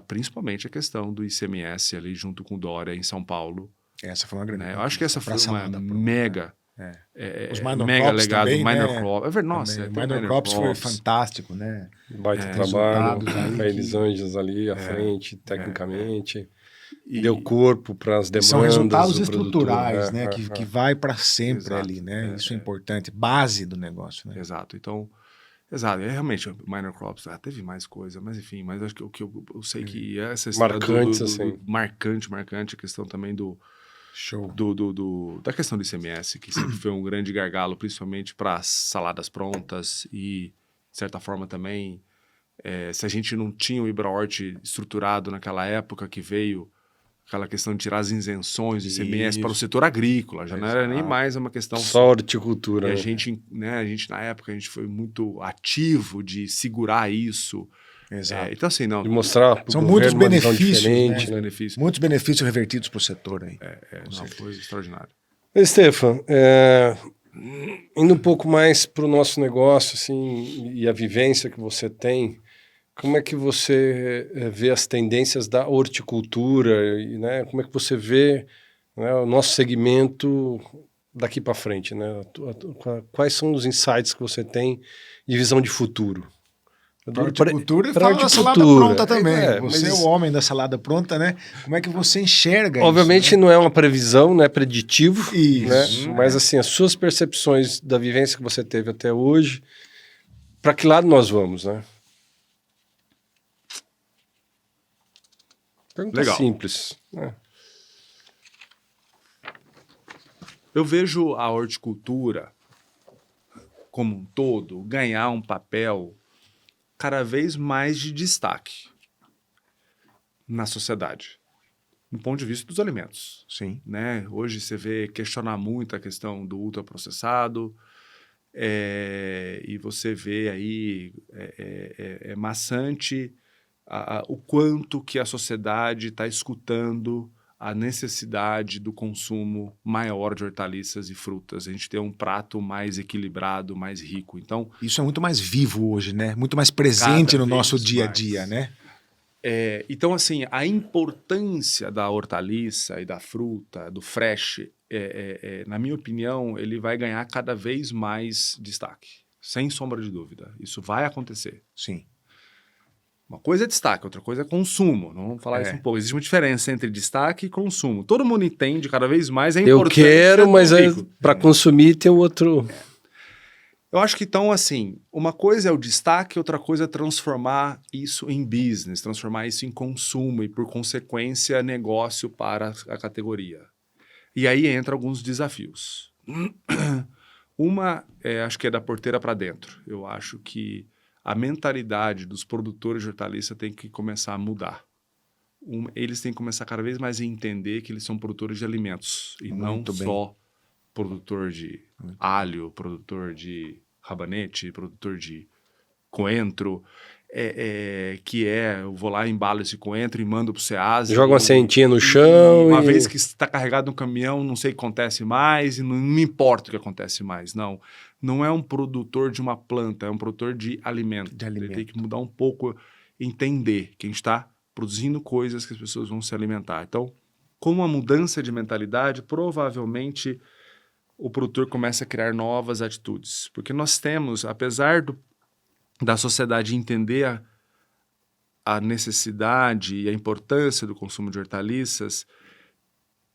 principalmente a questão do ICMS ali junto com o Dória em São Paulo. Essa foi uma grande... Né? Eu acho que essa foi uma mega... Os Minor mega Crops legado, também, Minor né? Crop. Nossa, Minor Crops foi fantástico, né? Baita trabalho, resultados a Elisângela ali à frente, tecnicamente. E Deu corpo para as demandas. São resultados do estruturais, produtor, né? Que vai para sempre Exato, ali, né? Isso é importante, base do negócio, né? Exato. Então, realmente, o Minor Crops, teve mais coisa, mas enfim, mas acho que o que eu sei que essa história marcante, a questão também Show. Da questão do ICMS, que sempre foi um grande gargalo, principalmente para as saladas prontas e, de certa forma, também, se a gente não tinha o Ibrahort estruturado naquela época que veio aquela questão de tirar as isenções do ICMS para o setor agrícola, já não era nem mais uma questão... Só horticultura. E a gente, na época, a gente foi muito ativo de segurar isso. Exato. Então, assim, não... De mostrar São muitos benefícios, né? Muitos benefícios revertidos para o setor aí. Foi extraordinário. Stefan, indo um pouco mais para o nosso negócio, assim, e a vivência que você tem, como é que você vê as tendências da horticultura, e, né? Como é que você vê, né, o nosso segmento daqui para frente, né? Quais são os insights que você tem de visão de futuro? Para horticultura e pra fala da salada pronta também. Você é o homem da salada pronta, né? Como é que você enxerga obviamente isso? Né? Não é uma previsão, não é preditivo. Isso. Né? Mas assim, as suas percepções da vivência que você teve até hoje, para que lado nós vamos, né? Pergunta Legal. simples. Né? Eu vejo a horticultura como um todo ganhar um papel cada vez mais de destaque na sociedade, do ponto de vista dos alimentos. Sim. Né? Hoje você vê questionar muito a questão do ultraprocessado, e você vê aí maçante o quanto que a sociedade está escutando a necessidade do consumo maior de hortaliças e frutas. A gente tem um prato mais equilibrado, mais rico. Então, isso é muito mais vivo hoje, né? Muito mais presente no nosso dia a dia, né? Então, assim, a importância da hortaliça e da fruta, do fresh, na minha opinião, ele vai ganhar cada vez mais destaque. Sem sombra de dúvida. Isso vai acontecer. Sim. Uma coisa é destaque, outra coisa é consumo. Vamos falar isso um pouco. Existe uma diferença entre destaque e consumo. Todo mundo entende cada vez mais a importância. Eu quero, mas para consumir tem outro... Eu acho que, então, assim, uma coisa é o destaque, outra coisa é transformar isso em business, transformar isso em consumo e, por consequência, negócio para a categoria. E aí entra alguns desafios. Uma, acho que é da porteira para dentro. Eu acho que a mentalidade dos produtores de hortaliça tem que começar a mudar. Eles têm que começar cada vez mais a entender que eles são produtores de alimentos e não só produtor de alho, produtor de rabanete, produtor de coentro, eu vou lá, embalo esse coentro e mando para o Ceasa. Joga uma sementinha no chão. Uma vez que está carregado no caminhão, não sei o que acontece mais e não me importa o que acontece mais. Não é um produtor de uma planta, é um produtor de alimento. Ele tem que mudar um pouco, entender que a gente está produzindo coisas que as pessoas vão se alimentar. Então, com uma mudança de mentalidade, provavelmente o produtor começa a criar novas atitudes. Porque nós temos, apesar da sociedade entender a necessidade e a importância do consumo de hortaliças,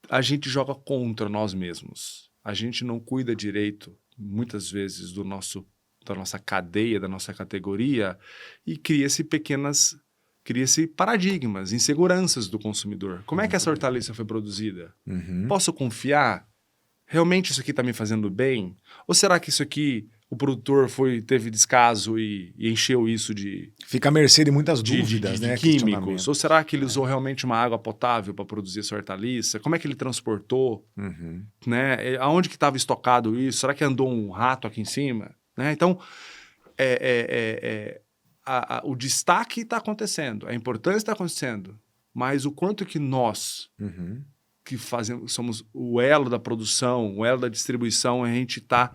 a gente joga contra nós mesmos. A gente não cuida direito, muitas vezes, da nossa cadeia, da nossa categoria, e cria-se paradigmas, inseguranças do consumidor. Como é que essa hortaliça foi produzida? Posso confiar? realmente isso aqui está me fazendo bem? Ou será que isso aqui o produtor teve descaso e encheu isso de Fica à mercê de muitas dúvidas, de né? químicos? questionamento. Ou será que ele usou realmente uma água potável para produzir essa hortaliça? Como é que ele transportou? Uhum. Né? Aonde que estava estocado isso? Será que andou um rato aqui em cima? Né? Então, o destaque está acontecendo, a importância está acontecendo, mas o quanto que nós, Uhum. que somos o elo da produção, o elo da distribuição, a gente está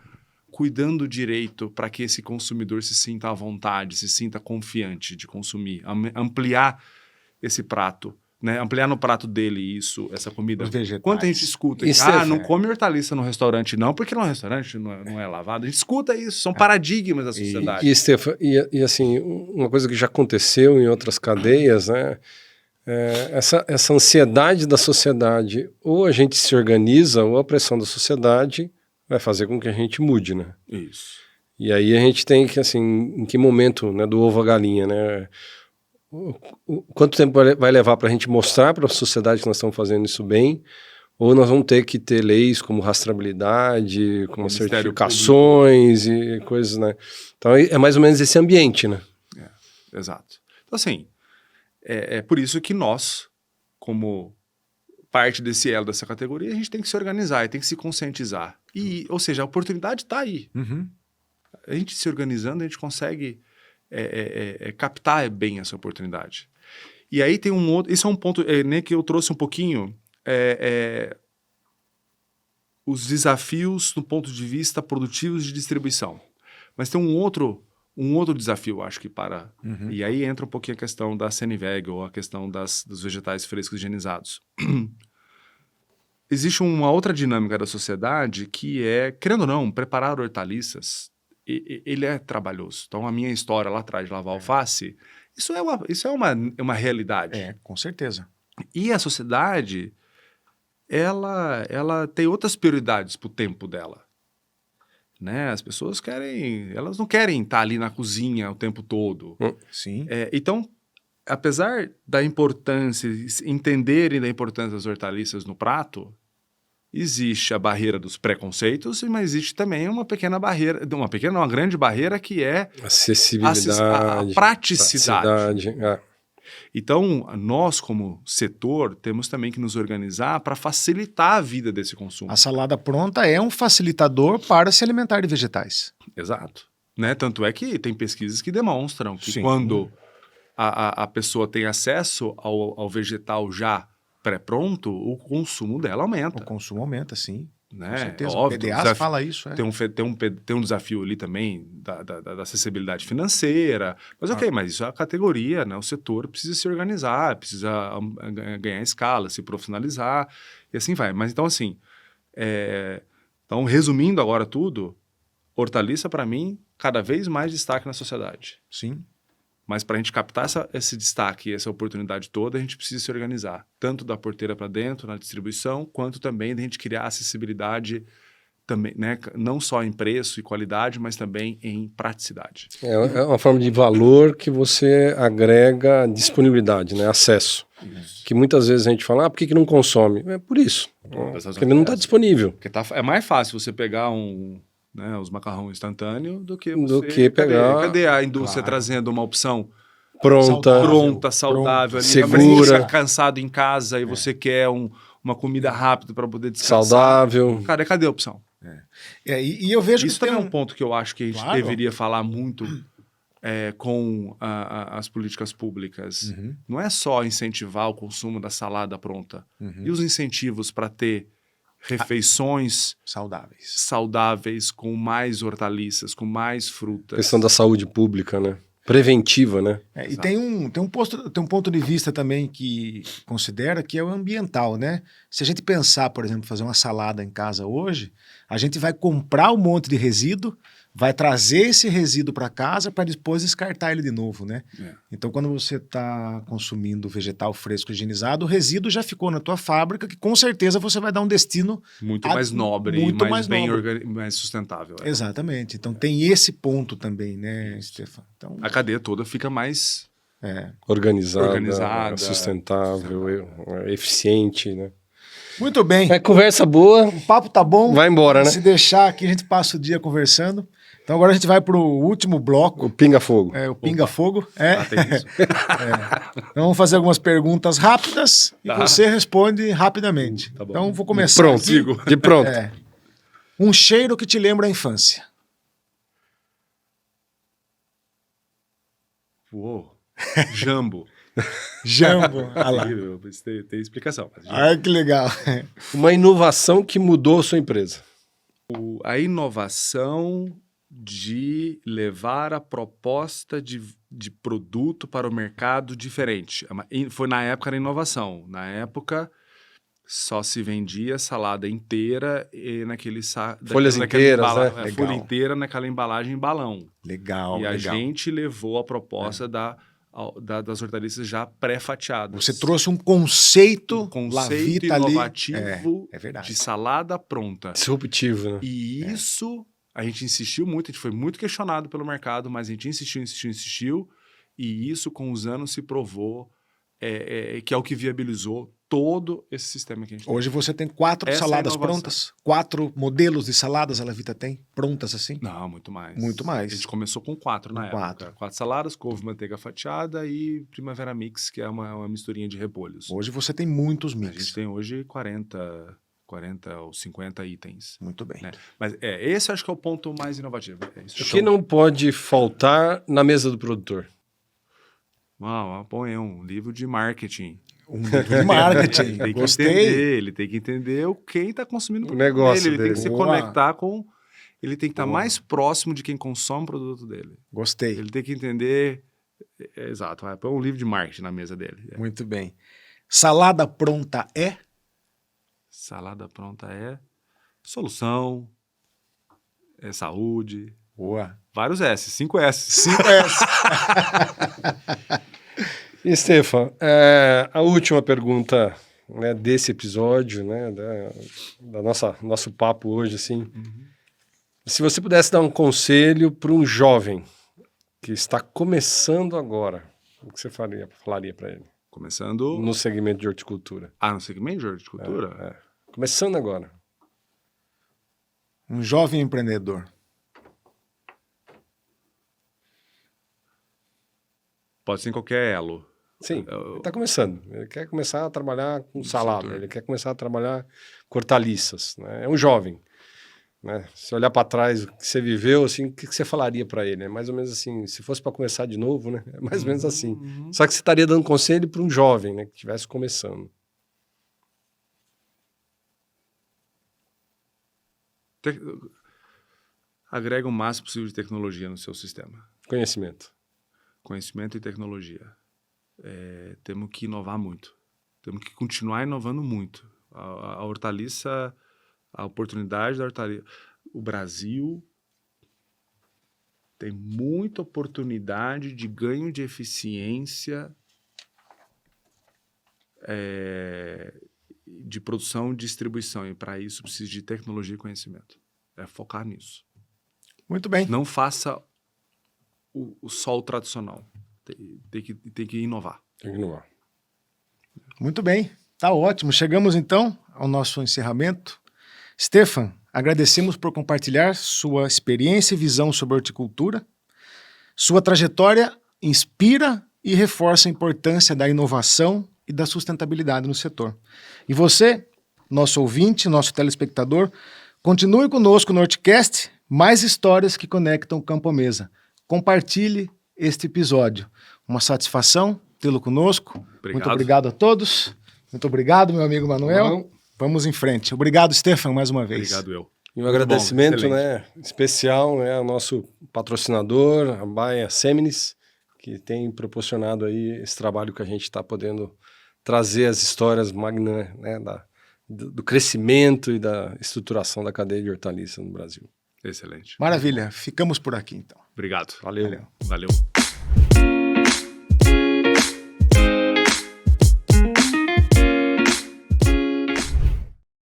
cuidando direito para que esse consumidor se sinta à vontade, se sinta confiante de consumir, ampliar esse prato, né? Ampliar no prato dele essa comida. Os vegetais. Quanto a gente escuta, não come hortaliça no restaurante não, porque no restaurante não é lavado. A gente escuta isso, são paradigmas da sociedade. E Stefan, e assim, uma coisa que já aconteceu em outras cadeias, né? Essa ansiedade da sociedade, ou a gente se organiza, ou a pressão da sociedade vai fazer com que a gente mude, né? Isso. E aí a gente tem que, assim, em que momento, né, do ovo à galinha, né? Quanto tempo vai levar para a gente mostrar para a sociedade que nós estamos fazendo isso bem, ou nós vamos ter que ter leis como rastreabilidade, como certificações e coisas, né? Então é mais ou menos esse ambiente, né? Exato. Então, assim, é por isso que nós, como parte desse elo, dessa categoria, a gente tem que se organizar e tem que se conscientizar. Ou seja, a oportunidade está aí. Uhum. A gente se organizando, a gente consegue captar bem essa oportunidade. E aí tem um outro... Isso é um ponto né, que eu trouxe um pouquinho... os desafios do ponto de vista produtivos de distribuição. Mas tem um outro desafio, acho que E aí entra um pouquinho a questão da CNVEG ou a questão dos vegetais frescos higienizados. Existe uma outra dinâmica da sociedade que é, querendo ou não, preparar hortaliças, ele é trabalhoso. Então, a minha história lá atrás de lavar alface, isso é uma realidade. Com certeza. E a sociedade, ela tem outras prioridades para o tempo dela. Né? As pessoas elas não querem estar ali na cozinha o tempo todo. Sim. Então, apesar da importância, entenderem da importância das hortaliças no prato, existe a barreira dos preconceitos, mas existe também uma grande barreira que é acessibilidade, a praticidade. Então, nós como setor temos também que nos organizar para facilitar a vida desse consumo. A salada pronta é um facilitador para se alimentar de vegetais. Exato. Né? Tanto é que tem pesquisas que demonstram que Sim. quando a pessoa tem acesso ao vegetal já pré-pronto, o consumo dela aumenta. O consumo aumenta, sim. Né? Com certeza. Óbvio, o PDAs fala isso. Tem um desafio ali também da acessibilidade financeira. Mas mas isso é a categoria, né? O setor precisa se organizar, precisa ganhar escala, se profissionalizar e assim vai. Mas então, assim, então, resumindo agora tudo, hortaliça, para mim, cada vez mais destaque na sociedade. Sim. Mas para a gente captar esse destaque, essa oportunidade toda, a gente precisa se organizar. Tanto da porteira para dentro, na distribuição, quanto também da gente criar acessibilidade, também, né? Não só em preço e qualidade, mas também em praticidade. É uma forma de valor que você agrega disponibilidade, né? Acesso. Isso. Que muitas vezes a gente fala, por que não consome? É por isso. Porque ele não está disponível. Porque é mais fácil você pegar os macarrão instantâneo do que pegar... Cadê a indústria trazendo uma opção pronta, saudável, ali, segura, você cansado em casa e você quer uma comida rápida para poder descansar. Saudável. Cara, cadê a opção? E eu vejo isso que também é um ponto que eu acho que a gente deveria falar muito com as políticas públicas. Não é só incentivar o consumo da salada pronta. E os incentivos para ter refeições saudáveis, com mais hortaliças, com mais frutas. Questão da saúde pública, né? Preventiva, né? E tem um ponto de vista também que considera que é o ambiental, né? Se a gente pensar, por exemplo, fazer uma salada em casa hoje, a gente vai comprar um monte de resíduo, vai trazer esse resíduo para casa para depois descartar ele de novo, né? Então, quando você está consumindo vegetal fresco higienizado, o resíduo já ficou na tua fábrica, que com certeza você vai dar um destino muito mais nobre e mais sustentável. Exatamente. Então, tem esse ponto também, né, Stefan? Então, a cadeia toda fica mais organizada, sustentável, eficiente, né? Muito bem. É conversa boa, O papo tá bom. vai embora, né? Se deixar aqui, a gente passa o dia conversando. Então agora a gente vai pro último bloco. O pinga-fogo. O Pinga Fogo. Tem isso. Então vamos fazer algumas perguntas rápidas e você responde rapidamente. Tá bom. Então vou começar Pronto, aqui. de pronto. Um cheiro que te lembra a infância. Uou. Jambo. Jambo. Ah lá. Isso tem explicação. Mas Ah, que legal. Uma inovação que mudou a sua empresa. a inovação de levar a proposta de produto para o mercado diferente. Foi na época da inovação. Na época, só se vendia salada inteira e Folhas inteiras, né? Legal. Folha inteira naquela embalagem em balão. Legal, E a legal. gente levou a proposta das hortaliças já pré-fatiadas. Você trouxe um conceito, conceito Lavita ali. inovativo É verdade. de salada pronta. Disruptivo, né? E isso, a gente insistiu muito, a gente foi muito questionado pelo mercado, mas a gente insistiu, e isso com os anos se provou que é o que viabilizou todo esse sistema que a gente tem. Hoje você tem 4 Essa é a saladas inovação. prontas? 4 modelos de saladas a Lavita tem? Prontas assim? Não, muito mais. Muito mais. A gente começou com 4 na Com época. 4 saladas, couve, manteiga fatiada e Primavera Mix, que é uma misturinha de repolhos. Hoje você tem muitos A mix. gente tem hoje 40 ou 50 itens. Muito bem. Né? Mas esse eu acho que é o ponto mais inovativo. É isso. O que não pode faltar na mesa do produtor? Põe um livro de marketing. Um livro de marketing. Tem que Gostei. entender, ele tem que entender quem está consumindo O negócio Ele tem dele. que se Boa. conectar com... Ele tem que estar Boa. mais próximo de quem consome o produto dele. Gostei. Ele tem que entender... Exato. Põe um livro de marketing na mesa dele. Muito bem. Salada pronta é? Salada pronta é solução, é saúde, Boa. vários S, 5 S. 5S. E, Stefan, a última pergunta, né, desse episódio, né, da nosso papo hoje, assim. Se você pudesse dar um conselho para um jovem que está começando agora, o que você falaria para ele? Começando... No segmento de horticultura. no segmento de horticultura? Começando agora. Um jovem empreendedor. Pode ser em qualquer elo. Sim, ele está começando. Ele quer começar a trabalhar com salada, setor. ele quer começar a trabalhar com hortaliças, né? É um jovem. Né? Se olhar para trás o que você viveu, assim, o que você falaria para ele? É mais ou menos assim, se fosse para começar de novo, né? É mais ou menos assim. Só que você estaria dando conselho para um jovem, né, que estivesse começando. Agrega o máximo possível de tecnologia no seu sistema. Conhecimento. Conhecimento e tecnologia. Temos que inovar muito. Temos que continuar inovando muito. A hortaliça, a oportunidade da hortaliça. O Brasil tem muita oportunidade de ganho de eficiência de produção e distribuição. E para isso precisa de tecnologia e conhecimento. É focar nisso. Muito bem. Não faça o sol tradicional. Tem que inovar. Tem que inovar. Muito bem. Tá ótimo. Chegamos então ao nosso encerramento. Stefan, agradecemos por compartilhar sua experiência e visão sobre a horticultura. Sua trajetória inspira e reforça a importância da inovação e da sustentabilidade no setor. E você, nosso ouvinte, nosso telespectador, continue conosco no Horticast, mais histórias que conectam o campo à mesa. Compartilhe este episódio. Uma satisfação tê-lo conosco. Obrigado. Muito obrigado a todos. Muito obrigado, meu amigo Manuel. Vamos em frente. Obrigado, Stefan, mais uma vez. Obrigado, eu. E um agradecimento, bom, né, especial, né, ao nosso patrocinador, a Baia Seminis, que tem proporcionado aí esse trabalho que a gente está podendo trazer as histórias magnas, né, do crescimento e da estruturação da cadeia de hortaliça no Brasil. Excelente. Maravilha. Ficamos por aqui, então. Obrigado. Valeu. Valeu. Valeu.